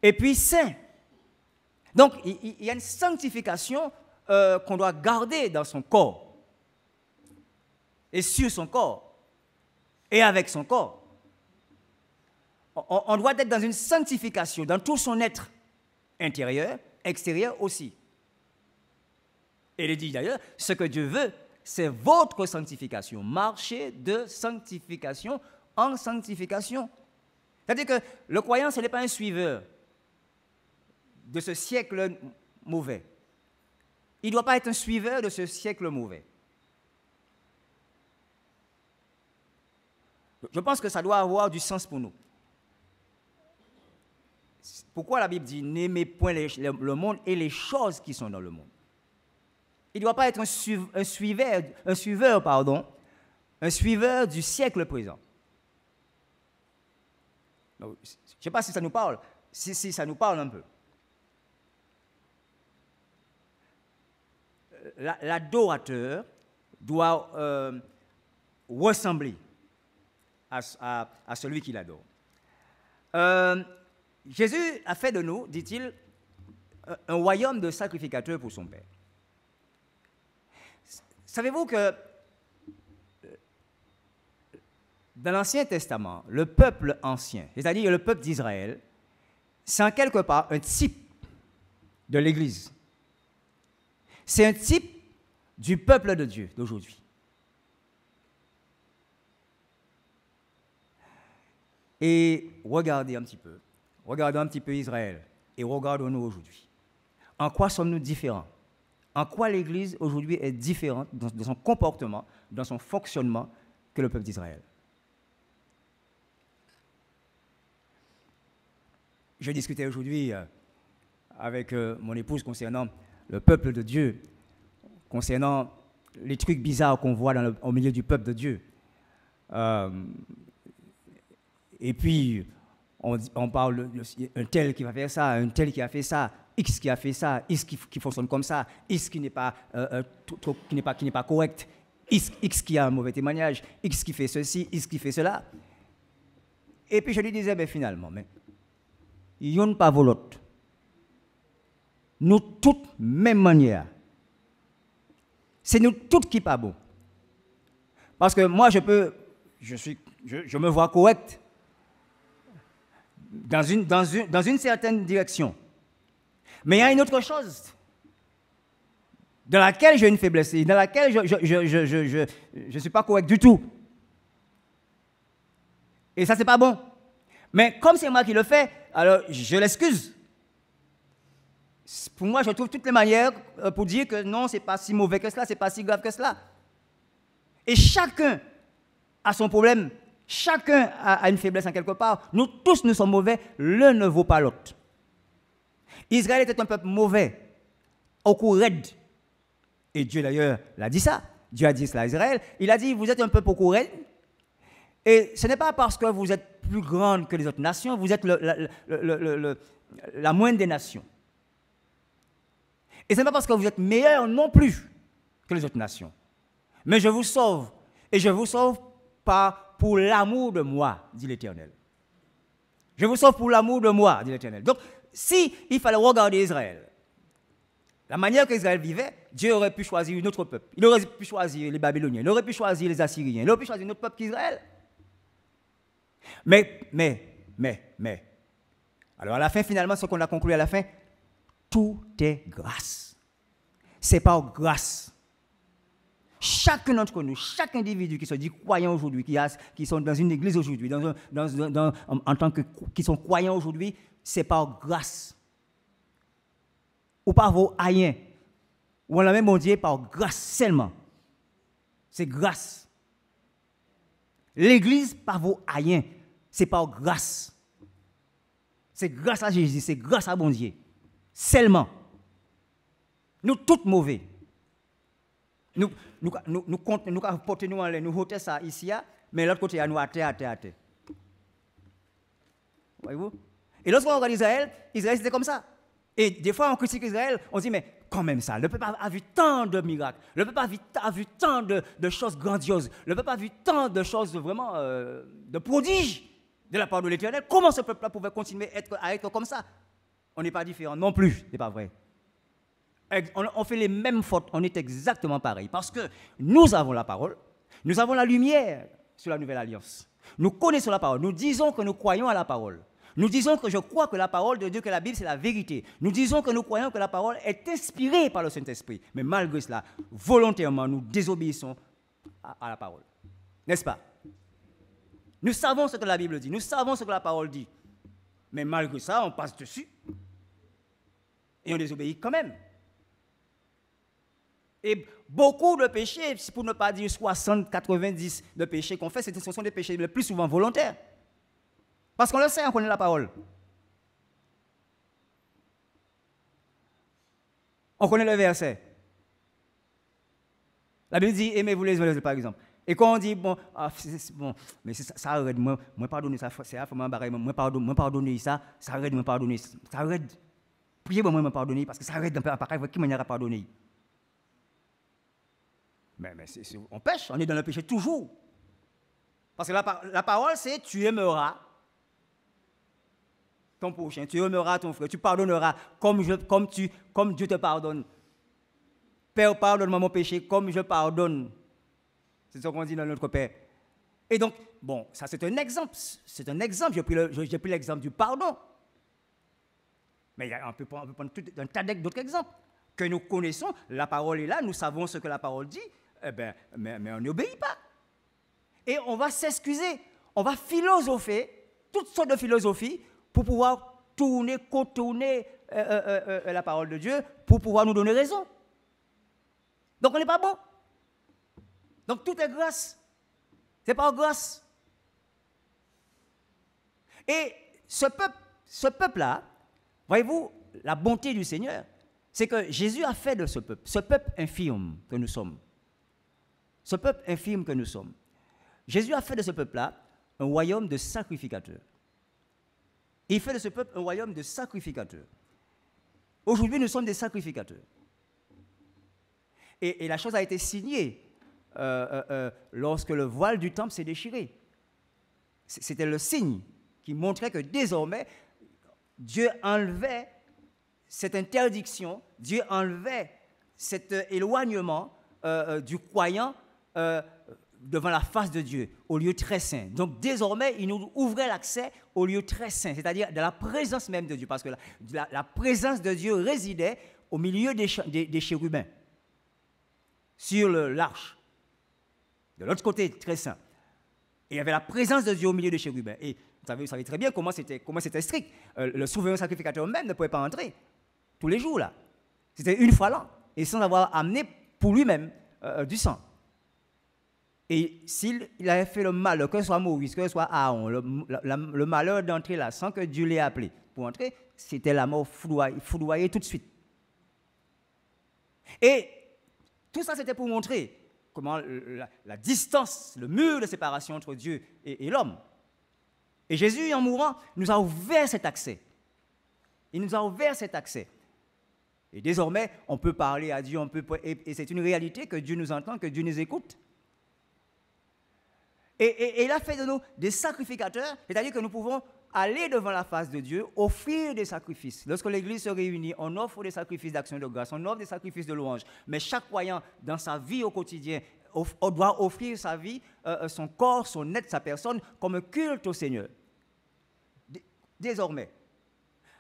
S2: et puis saint. Donc il y a une sanctification qu'on doit garder dans son corps, et sur son corps, et avec son corps. On doit être dans une sanctification, dans tout son être intérieur, extérieur aussi. Et il dit d'ailleurs, ce que Dieu veut, c'est votre sanctification. Marchez de sanctification en sanctification. C'est-à-dire que le croyant, ce n'est pas un suiveur de ce siècle mauvais. Il ne doit pas être un suiveur de ce siècle mauvais. Je pense que ça doit avoir du sens pour nous. Pourquoi la Bible dit « N'aimez point le monde et les choses qui sont dans le monde ». Il ne doit pas être un suiveur du siècle présent. Donc, je ne sais pas si ça nous parle, si ça nous parle un peu. L'adorateur doit ressembler à celui qui l'adore. Jésus a fait de nous, dit-il, un royaume de sacrificateurs pour son Père. Savez-vous que dans l'Ancien Testament, le peuple ancien, c'est-à-dire le peuple d'Israël, c'est en quelque part un type de l'Église. C'est un type du peuple de Dieu d'aujourd'hui. Et regardons un petit peu Israël et regardons-nous aujourd'hui. En quoi sommes-nous différents? En quoi l'Église aujourd'hui est différente dans son comportement, dans son fonctionnement que le peuple d'Israël? Je discutais aujourd'hui avec mon épouse concernant le peuple de Dieu, concernant les trucs bizarres qu'on voit au milieu du peuple de Dieu. Et puis, on parle d'un tel qui va faire ça, un tel qui a fait ça, X qui a fait ça, X qui fonctionne comme ça, X qui n'est pas, qui n'est pas correct, X qui a un mauvais témoignage, X qui fait ceci, X qui fait cela. Et puis je lui disais, ben finalement, mais il n'y a pas l'autre. Nous toutes même manière. C'est nous toutes qui pas bon. Parce que moi je me vois correct dans une certaine direction. Mais il y a une autre chose dans laquelle j'ai une faiblesse, dans laquelle je ne suis pas correct du tout. Et ça, c'est pas bon. Mais comme c'est moi qui le fais, alors je l'excuse. Pour moi, je trouve toutes les manières pour dire que non, c'est pas si mauvais que cela, c'est pas si grave que cela. Et chacun a son problème, chacun a une faiblesse en quelque part. Nous tous, nous sommes mauvais, l'un ne vaut pas l'autre. Israël était un peuple mauvais, au cou raide. Et Dieu d'ailleurs l'a dit ça. Dieu a dit cela à Israël. Il a dit, vous êtes un peuple au cou raide. Et ce n'est pas parce que vous êtes plus grande que les autres nations, vous êtes la moindre des nations. Et ce n'est pas parce que vous êtes meilleur non plus que les autres nations. Mais je vous sauve. Et je vous sauve pas pour l'amour de moi, dit l'Éternel. Je vous sauve pour l'amour de moi, dit l'Éternel. Donc, si il fallait regarder Israël, la manière qu'Israël vivait, Dieu aurait pu choisir un autre peuple. Il aurait pu choisir les Babyloniens, il aurait pu choisir les Assyriens, il aurait pu choisir un autre peuple qu'Israël. Mais, alors à la fin, finalement, ce qu'on a conclu à la fin, tout est grâce. C'est par grâce. Chacun d'entre nous, chaque individu qui se dit croyant aujourd'hui, qui sont dans une église aujourd'hui, en tant que qui sont croyants aujourd'hui, c'est par grâce. Ou par vos haïens. Ou on l'a même bon Dieu par grâce seulement. C'est grâce. L'église par vos haïens, c'est par grâce. C'est grâce à Jésus, c'est grâce à bon Dieu. Seulement. Nous tous mauvais. Nous portons nous en l'air, nous ôtons ça ici, mais l'autre côté, nous à terre. Voyez-vous? Et lorsqu'on regarde Israël, c'était comme ça. Et des fois, on critique Israël, on dit, mais quand même ça, le peuple a vu tant de miracles, le peuple a vu tant de choses grandioses, le peuple a vu tant de choses vraiment de prodiges de la part de l'Éternel. Comment ce peuple-là pouvait continuer à être comme ça? On n'est pas différent non plus, ce n'est pas vrai. On fait les mêmes fautes, on est exactement pareil. Parce que nous avons la parole, nous avons la lumière sur la nouvelle alliance. Nous connaissons la parole, nous disons que nous croyons à la parole. Nous disons que je crois que la parole de Dieu, que la Bible, c'est la vérité. Nous disons que nous croyons que la parole est inspirée par le Saint-Esprit. Mais malgré cela, volontairement, nous désobéissons à la parole. N'est-ce pas? Nous savons ce que la Bible dit, nous savons ce que la parole dit. Mais malgré ça, on passe dessus. Et on désobéit quand même. Et beaucoup de péchés, pour ne pas dire 60, 90 de péchés qu'on fait, ce sont des péchés le plus souvent volontaires. Parce qu'on le sait, on connaît la parole. On connaît le verset. La Bible dit, aimez-vous les uns les autres, par exemple. Et quand on dit, bon, mais ça arrête, moi pardonner ça, c'est moi pardonner ça arrête, moi pardonner, ça arrête. Priez pour moi me pardonner, parce que ça arrête d'un peu, qui manière à pardonner. Mais on pêche, on est dans le péché toujours. Parce que la parole, c'est tu aimeras ton prochain, tu aimeras ton frère, tu pardonneras comme Dieu te pardonne. Père, pardonne-moi mon péché comme je pardonne. C'est ce qu'on dit dans notre Père. Et donc, bon, ça c'est un exemple. C'est un exemple. J'ai pris l'exemple du pardon. Mais on peut prendre un tas d'autres exemples que nous connaissons. La parole est là, nous savons ce que la parole dit. Eh ben, mais on n'obéit pas. Et on va s'excuser. On va philosopher, toutes sortes de philosophies, pour pouvoir contourner la parole de Dieu, pour pouvoir nous donner raison. Donc on n'est pas bon. Donc tout est grâce. C'est par grâce. Et ce peuple-là, voyez-vous, la bonté du Seigneur, c'est que Jésus a fait de ce peuple infirme que nous sommes. Ce peuple infirme que nous sommes. Jésus a fait de ce peuple-là un royaume de sacrificateurs. Il fait de ce peuple un royaume de sacrificateurs. Aujourd'hui, nous sommes des sacrificateurs. Et la chose a été signée lorsque le voile du temple s'est déchiré. C'était le signe qui montrait que désormais, Dieu enlevait cette interdiction, Dieu enlevait cet éloignement du croyant devant la face de Dieu, au lieu très saint. Donc désormais, il nous ouvrait l'accès au lieu très saint, c'est-à-dire de la présence même de Dieu, parce que la présence de Dieu résidait au milieu des chérubins, sur l'arche, de l'autre côté, très saint. Et il y avait la présence de Dieu au milieu des chérubins. Et vous savez très bien comment c'était strict. Le souverain sacrificateur même ne pouvait pas entrer tous les jours là. C'était une fois l'an, et sans avoir amené pour lui-même du sang. Et s'il avait fait le malheur, que ce soit Moïse, que ce soit Aaron, le malheur d'entrer là, sans que Dieu l'ait appelé pour entrer, c'était la mort foudroyée tout de suite. Et tout ça, c'était pour montrer comment la distance, le mur de séparation entre Dieu et l'homme. Et Jésus, en mourant, nous a ouvert cet accès. Il nous a ouvert cet accès. Et désormais, on peut parler à Dieu, et c'est une réalité que Dieu nous entend, que Dieu nous écoute. Et il a fait de nous des sacrificateurs, c'est-à-dire que nous pouvons aller devant la face de Dieu, offrir des sacrifices. Lorsque l'Église se réunit, on offre des sacrifices d'action de grâce, on offre des sacrifices de louange. Mais chaque croyant, dans sa vie au quotidien, doit offrir sa vie, son corps, son être, sa personne, comme un culte au Seigneur. Désormais.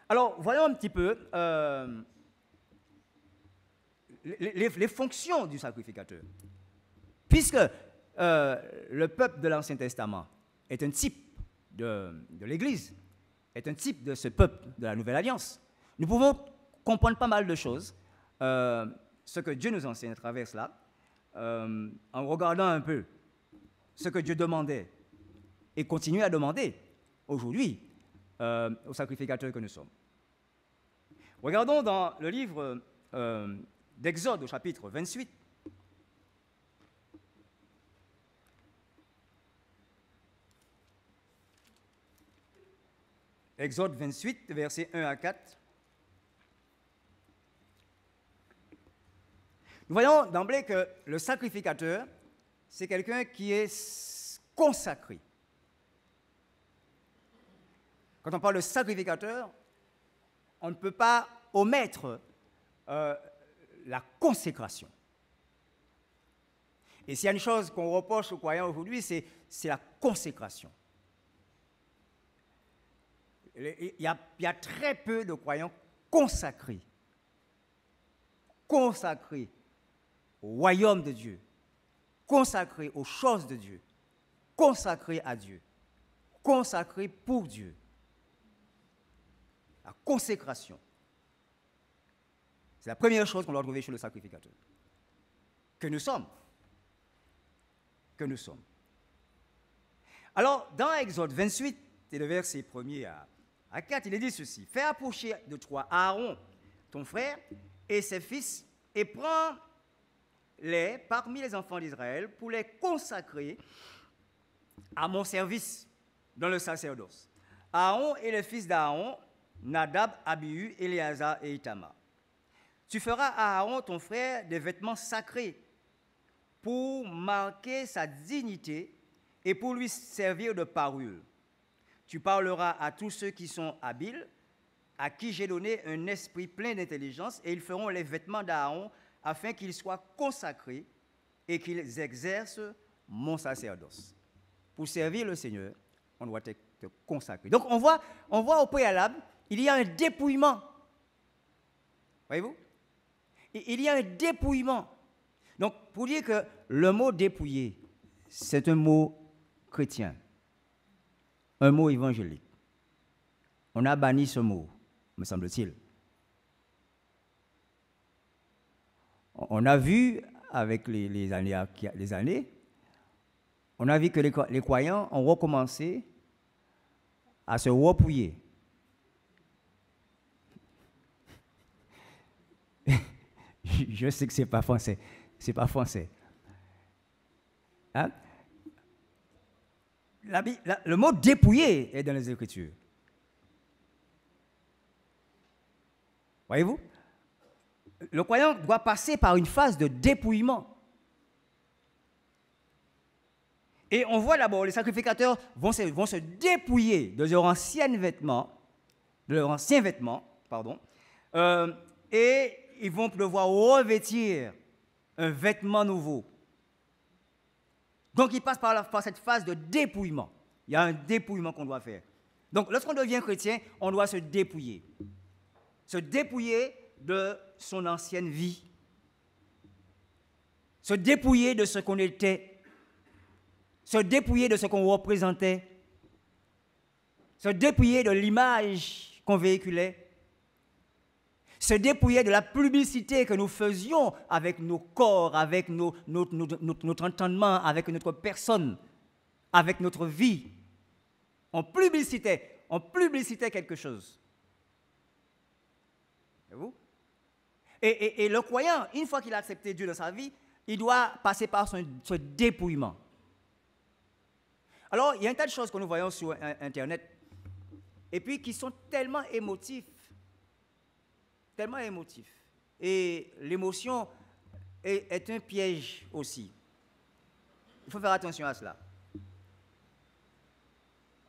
S2: Alors, voyons un petit peu les fonctions du sacrificateur. Puisque le peuple de l'Ancien Testament est un type de l'Église, est un type de ce peuple de la Nouvelle Alliance, nous pouvons comprendre pas mal de choses, ce que Dieu nous enseigne à travers cela, en regardant un peu ce que Dieu demandait et continue à demander aujourd'hui aux sacrificateurs que nous sommes. Regardons dans le livre d'Exode au chapitre 28. Exode 28, versets 1 à 4. Nous voyons d'emblée que le sacrificateur, c'est quelqu'un qui est consacré. Quand on parle de sacrificateur, on ne peut pas omettre la consécration. Et s'il y a une chose qu'on reproche aux croyants aujourd'hui, c'est la consécration. Il y a très peu de croyants consacrés au royaume de Dieu, consacrés aux choses de Dieu, consacrés à Dieu, consacrés pour Dieu. La consécration. C'est la première chose qu'on doit trouver chez le sacrificateur. Que nous sommes. Que nous sommes. Alors, dans Exode 28, et le verset 1er à 4, il est dit ceci. Fais approcher de toi Aaron, ton frère, et ses fils, et prends-les parmi les enfants d'Israël pour les consacrer à mon service dans le sacerdoce. Aaron et les fils d'Aaron, Nadab, Abihu, Éléazar et Ithamar. Tu feras à Aaron, ton frère, des vêtements sacrés pour marquer sa dignité et pour lui servir de parure. Tu parleras à tous ceux qui sont habiles, à qui j'ai donné un esprit plein d'intelligence, et ils feront les vêtements d'Aaron afin qu'ils soient consacrés et qu'ils exercent mon sacerdoce. Pour servir le Seigneur, on doit être consacré. Donc on voit au préalable, il y a un dépouillement. Voyez-vous? Il y a un dépouillement. Donc pour dire que le mot dépouiller, c'est un mot chrétien, un mot évangélique. On a banni ce mot, me semble-t-il. On a vu, avec les années, on a vu que les croyants ont recommencé à se repouiller. Je sais que ce n'est pas français. C'est pas français. Hein? Le mot dépouiller est dans les Écritures. Voyez-vous? Le croyant doit passer par une phase de dépouillement. Et on voit d'abord, les sacrificateurs vont se dépouiller de leurs anciens vêtements, et ils vont devoir revêtir un vêtement nouveau. Donc, ils passent par cette phase de dépouillement. Il y a un dépouillement qu'on doit faire. Donc, lorsqu'on devient chrétien, on doit se dépouiller. Se dépouiller de son ancienne vie. Se dépouiller de ce qu'on était. Se dépouiller de ce qu'on représentait. Se dépouiller de l'image qu'on véhiculait. Se dépouiller de la publicité que nous faisions avec nos corps, avec notre entendement, avec notre personne, avec notre vie. On publicitait quelque chose. Vous? Et le croyant, une fois qu'il a accepté Dieu dans sa vie, il doit passer par ce dépouillement. Alors, il y a un tas de choses que nous voyons sur Internet, et puis qui sont tellement émotifs. Tellement émotif. Et l'émotion est un piège aussi. Il faut faire attention à cela.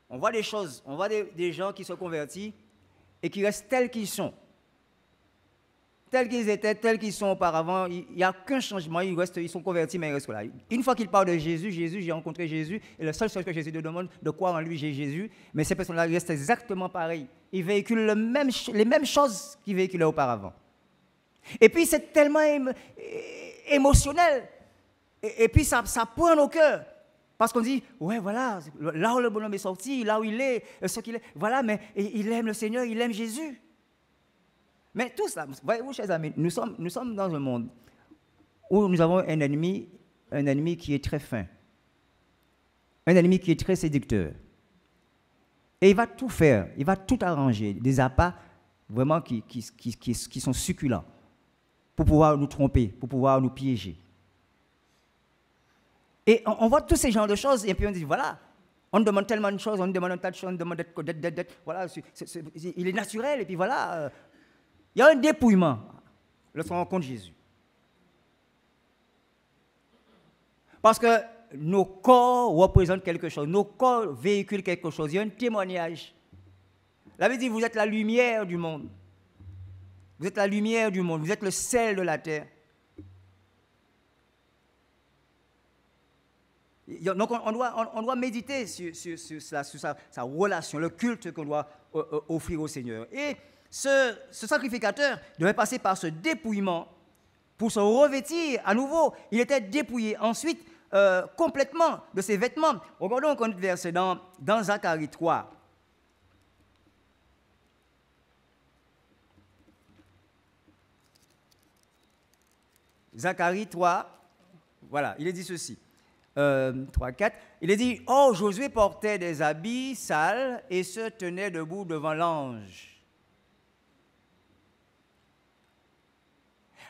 S2: On voit des choses, on voit des gens qui se convertissent et qui restent tels qu'ils sont. Tels qu'ils étaient, tels qu'ils sont auparavant, il n'y a qu'un changement, ils sont convertis, mais ils restent là. Une fois qu'ils parlent de Jésus, j'ai rencontré Jésus, et la seule chose que Jésus te demande, de croire en lui, j'ai Jésus, mais ces personnes-là restent exactement pareilles. Ils véhiculent les mêmes choses qu'ils véhiculaient auparavant. Et puis c'est tellement émotionnel. Et puis ça prend nos cœurs. Parce qu'on dit, ouais, voilà, là où le bonhomme est sorti, là où il est, ce qu'il est, voilà, mais il aime le Seigneur, il aime Jésus. Mais tout cela, voyez-vous, chers amis, nous sommes dans un monde où nous avons un ennemi qui est très fin, un ennemi qui est très séducteur. Et il va tout faire, il va tout arranger, des appâts vraiment qui sont succulents pour pouvoir nous tromper, pour pouvoir nous piéger. Et on voit tous ces genres de choses, et puis on dit, voilà, on demande tellement de choses, on demande un tas de choses, on demande d'être, voilà, il est naturel, et puis voilà, il y a un dépouillement lorsqu'on rencontre Jésus. Parce que nos corps représentent quelque chose, nos corps véhiculent quelque chose, il y a un témoignage. La Bible dit, vous êtes la lumière du monde. Vous êtes la lumière du monde, vous êtes le sel de la terre. Donc on doit méditer sur sa relation, le culte qu'on doit offrir au Seigneur. Et ce sacrificateur devait passer par ce dépouillement pour se revêtir à nouveau. Il était dépouillé ensuite complètement de ses vêtements. Regardons un autre verset dans Zacharie 3. Zacharie 3, voilà, il est dit ceci. 3, 4, il est dit, « Oh, Josué portait des habits sales et se tenait debout devant l'ange.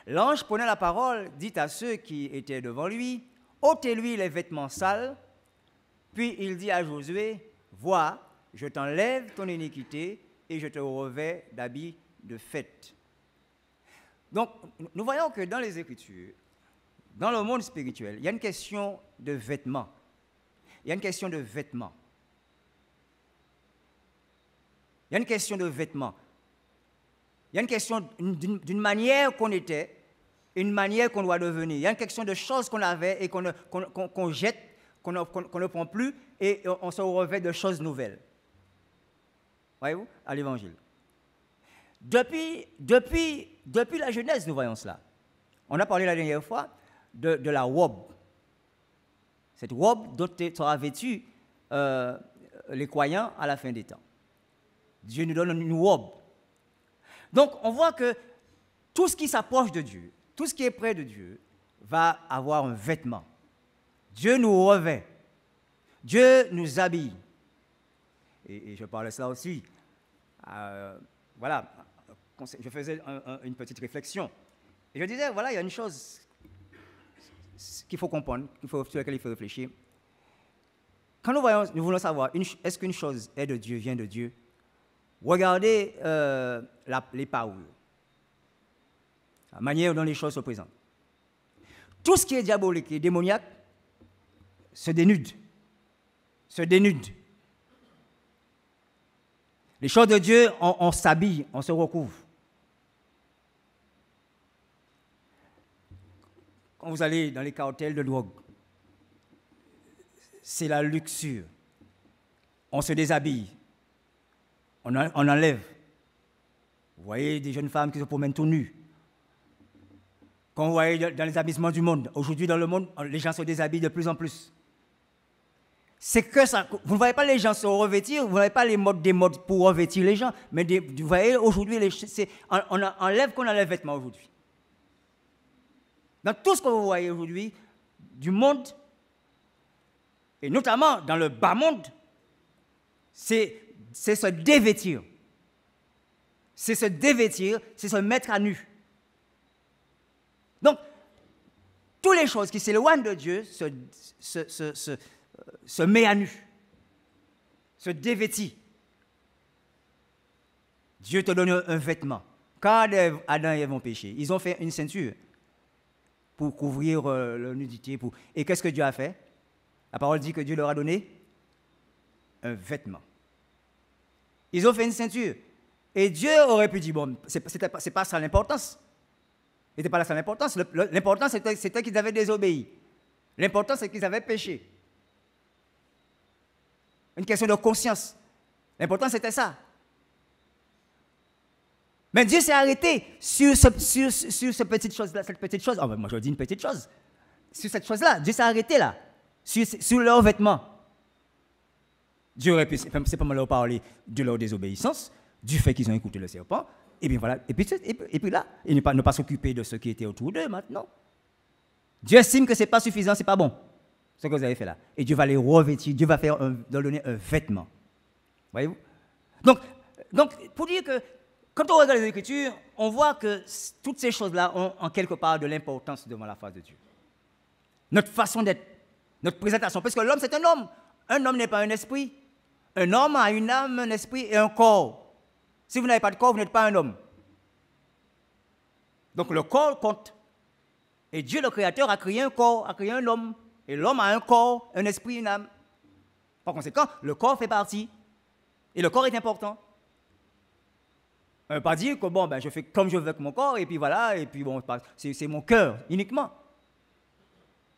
S2: L'ange prenant la parole, dit à ceux qui étaient devant lui, « ôtez-lui les vêtements sales. » Puis il dit à Josué, « Vois, je t'enlève ton iniquité et je te revêts d'habits de fête. » Donc, nous voyons que dans les Écritures, dans le monde spirituel, il y a une question de vêtements. Il y a une question de vêtements. Il y a une question de vêtements. Il y a une question d'une manière qu'on était, une manière qu'on doit devenir. Il y a une question de choses qu'on avait et qu'on jette, qu'on ne prend plus, et on se revêt de choses nouvelles. Voyez-vous, à l'Évangile. Depuis la Genèse, nous voyons cela. On a parlé la dernière fois de la robe. Cette robe dont sera vêtu les croyants à la fin des temps. Dieu nous donne une robe. Donc, on voit que tout ce qui s'approche de Dieu, tout ce qui est près de Dieu, va avoir un vêtement. Dieu nous revêt. Dieu nous habille. Et je parlais de ça aussi. Voilà, je faisais une petite réflexion. Et je disais, voilà, il y a une chose qu'il faut comprendre, sur laquelle il faut réfléchir. Quand nous voulons savoir, est-ce qu'une chose est de Dieu, vient de Dieu? Regardez les parures, la manière dont les choses se présentent. Tout ce qui est diabolique et démoniaque se dénude. Les choses de Dieu, on s'habille, on se recouvre. Quand vous allez dans les cartels de drogue, c'est la luxure. On se déshabille. On enlève. Vous voyez des jeunes femmes qui se promènent tout nues. Quand vous voyez dans les habillements du monde, aujourd'hui dans le monde, les gens se déshabillent de plus en plus. C'est que ça. Vous ne voyez pas les gens se revêtir, vous ne voyez pas des modes pour revêtir les gens, mais vous voyez aujourd'hui, on enlève qu'on enlève les vêtements aujourd'hui. Dans tout ce que vous voyez aujourd'hui du monde, et notamment dans le bas monde, c'est se dévêtir. C'est se dévêtir, c'est se mettre à nu. Donc, toutes les choses qui s'éloignent de Dieu se met à nu, se dévêtit. Dieu te donne un vêtement. Quand Adam et Ève ont péché, ils ont fait une ceinture pour couvrir leur nudité. Et qu'est-ce que Dieu a fait? La parole dit que Dieu leur a donné un vêtement. Ils ont fait une ceinture. Et Dieu aurait pu dire, bon, c'est pas ça l'importance. C'était pas ça l'importance. L'important, c'était qu'ils avaient désobéi. L'important, c'est qu'ils avaient péché. Une question de conscience. L'important, c'était ça. Mais Dieu s'est arrêté sur cette petite chose-là. Moi, je dis une petite chose. sur cette chose-là. Dieu s'est arrêté là, sur leurs vêtements. Dieu aurait pu simplement leur parler de leur désobéissance, du fait qu'ils ont écouté le serpent, et bien voilà, et puis là, et ne pas s'occuper de ce qui était autour d'eux maintenant. Dieu estime que ce n'est pas suffisant, ce n'est pas bon, ce que vous avez fait là. Et Dieu va les revêtir, Dieu va leur donner un vêtement. Voyez-vous? Donc, pour dire que, quand on regarde les Écritures, on voit que toutes ces choses-là ont en quelque part de l'importance devant la face de Dieu. Notre façon d'être, notre présentation, parce que l'homme c'est un homme. Un homme n'est pas un esprit. Un homme a une âme, un esprit et un corps. Si vous n'avez pas de corps, vous n'êtes pas un homme. Donc le corps compte. Et Dieu, le Créateur, a créé un corps, a créé un homme. Et l'homme a un corps, un esprit, une âme. Par conséquent, le corps fait partie. Et le corps est important. On ne veut pas dire que bon, ben, je fais comme je veux avec mon corps, et puis voilà, et puis bon, c'est mon cœur uniquement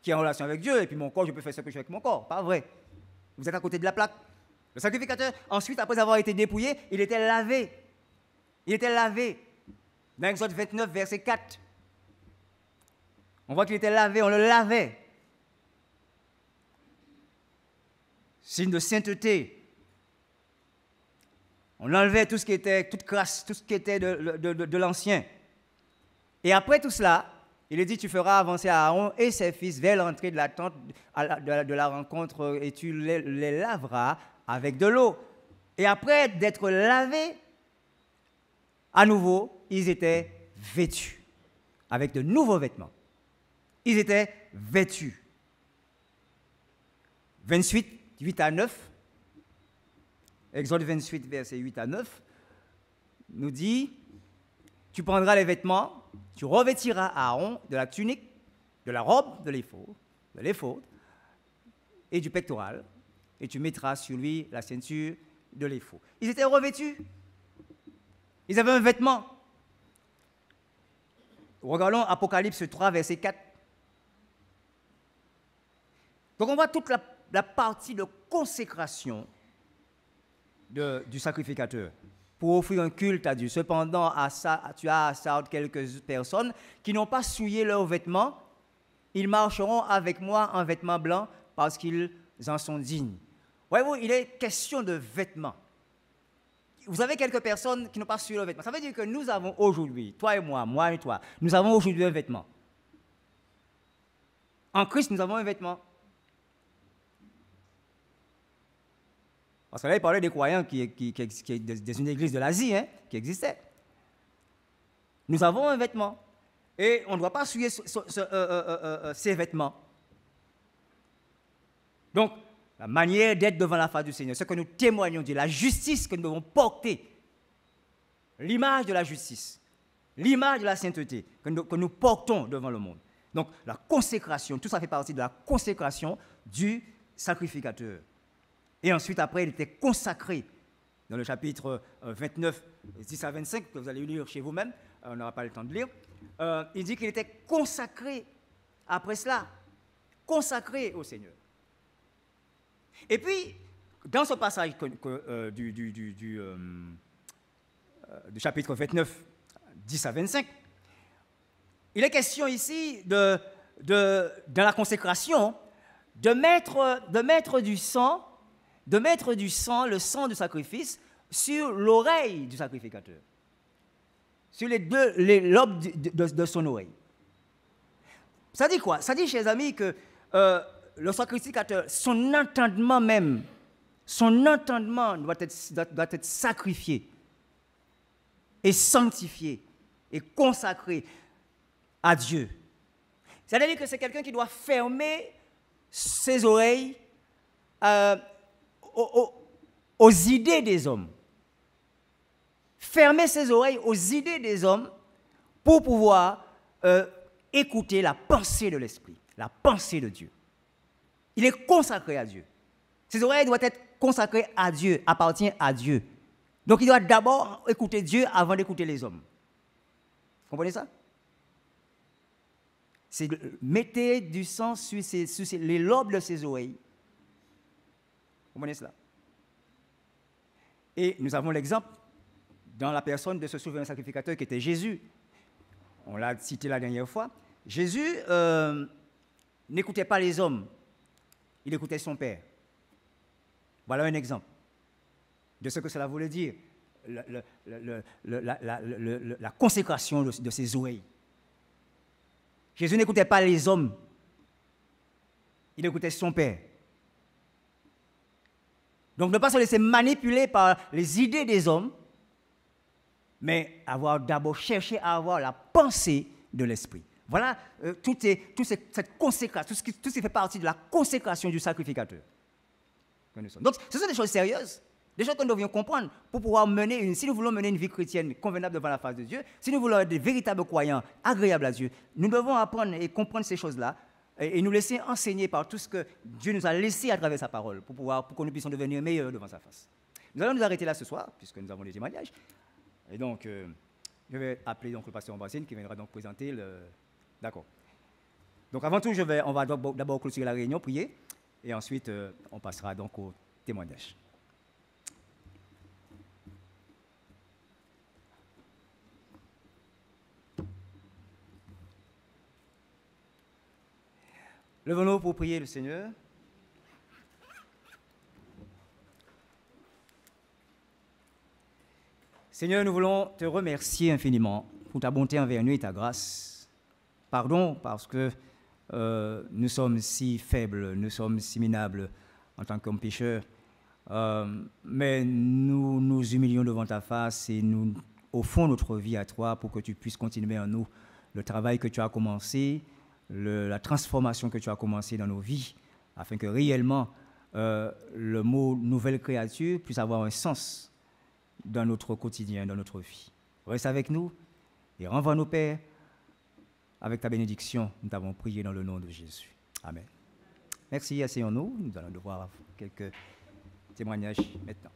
S2: qui est en relation avec Dieu, et puis mon corps, je peux faire ce que je fais avec mon corps. Pas vrai. Vous êtes à côté de la plaque. Le sacrificateur, ensuite, après avoir été dépouillé, il était lavé. Il était lavé. Dans Exode 29, verset 4. On voit qu'il était lavé, on le lavait. Signe de sainteté. On enlevait tout ce qui était, toute crasse, tout ce qui était de l'ancien. Et après tout cela, il est dit, tu feras avancer Aaron et ses fils vers l'entrée de la tente de la rencontre et tu les laveras avec de l'eau. Et après d'être lavés, à nouveau, ils étaient vêtus, avec de nouveaux vêtements. Ils étaient vêtus. 28, 8 à 9, Exode 28, versets 8 à 9, nous dit, tu prendras les vêtements, tu revêtiras Aaron de la tunique, de la robe de l'éphod et du pectoral, et tu mettras sur lui la ceinture de l'éphod. Ils étaient revêtus. Ils avaient un vêtement. Regardons Apocalypse 3, verset 4. Donc on voit toute la partie de consécration du sacrificateur pour offrir un culte à Dieu. Cependant, tu as à Sardes quelques personnes qui n'ont pas souillé leurs vêtements. Ils marcheront avec moi en vêtements blancs parce qu'ils en sont dignes. Voyez-vous, il est question de vêtements. Vous avez quelques personnes qui n'ont pas souillé leurs vêtements. Ça veut dire que nous avons aujourd'hui, toi et moi et toi, nous avons aujourd'hui un vêtement. En Christ, nous avons un vêtement. Parce que là, il parlait des croyants des une église de l'Asie, hein, qui existaient. Nous avons un vêtement. Et on ne doit pas souiller ces vêtements. Donc, la manière d'être devant la face du Seigneur, ce que nous témoignons de la justice que nous devons porter, l'image de la justice, l'image de la sainteté que nous portons devant le monde. Donc, la consécration, tout ça fait partie de la consécration du sacrificateur. Et ensuite, après, il était consacré. Dans le chapitre 29, 10 à 25, que vous allez lire chez vous-même, on n'aura pas le temps de lire, il dit qu'il était consacré après cela, consacré au Seigneur. Et puis, dans ce passage du chapitre 29, 10 à 25, il est question ici, dans la consécration, de mettre du sang, le sang du sacrifice, sur l'oreille du sacrificateur, sur les lobes de son oreille. Ça dit quoi? Ça dit, chers amis, que le sacrificateur, son entendement doit être sacrifié et sanctifié et consacré à Dieu. C'est-à-dire que c'est quelqu'un qui doit fermer ses oreilles aux idées des hommes. Fermer ses oreilles aux idées des hommes pour pouvoir écouter la pensée de l'Esprit, la pensée de Dieu. Il est consacré à Dieu. Ses oreilles doivent être consacrées à Dieu, appartiennent à Dieu. Donc il doit d'abord écouter Dieu avant d'écouter les hommes. Vous comprenez ça? C'est mettez du sang sur les lobes de ses oreilles. Vous comprenez cela? Et nous avons l'exemple dans la personne de ce souverain sacrificateur qui était Jésus. On l'a cité la dernière fois. Jésus n'écoutait pas les hommes, il écoutait son Père. Voilà un exemple de ce que cela voulait dire, la consécration de ses oreilles. Jésus n'écoutait pas les hommes, il écoutait son Père. Donc ne pas se laisser manipuler par les idées des hommes, mais avoir d'abord cherché à avoir la pensée de l'Esprit. Voilà cette consécration, tout ce qui fait partie de la consécration du sacrificateur. Donc ce sont des choses sérieuses, des choses que nous devrions comprendre pour pouvoir mener si nous voulons mener une vie chrétienne convenable devant la face de Dieu, si nous voulons être des véritables croyants agréables à Dieu, nous devons apprendre et comprendre ces choses-là et nous laisser enseigner par tout ce que Dieu nous a laissé à travers sa parole pour que nous puissions devenir meilleurs devant sa face. Nous allons nous arrêter là ce soir, puisque nous avons des témoignages. Et donc, je vais appeler donc, le pasteur Ambrosine qui viendra donc présenter le... D'accord. Donc avant tout, on va d'abord clôturer la réunion, prier, et ensuite on passera donc au témoignage. Levons-nous pour prier le Seigneur. Seigneur, nous voulons te remercier infiniment pour ta bonté envers nous et ta grâce. Pardon parce que nous sommes si faibles, nous sommes si minables en tant qu'hommes pécheurs, mais nous nous humilions devant ta face et nous offrons notre vie à toi pour que tu puisses continuer en nous le travail que tu as commencé, la transformation que tu as commencé dans nos vies, afin que réellement le mot nouvelle créature puisse avoir un sens dans notre quotidien, dans notre vie. Reste avec nous et renvoie nos pères avec ta bénédiction. Nous t'avons prié dans le nom de Jésus. Amen. Merci, asseyons-nous. Nous allons devoir quelques témoignages maintenant.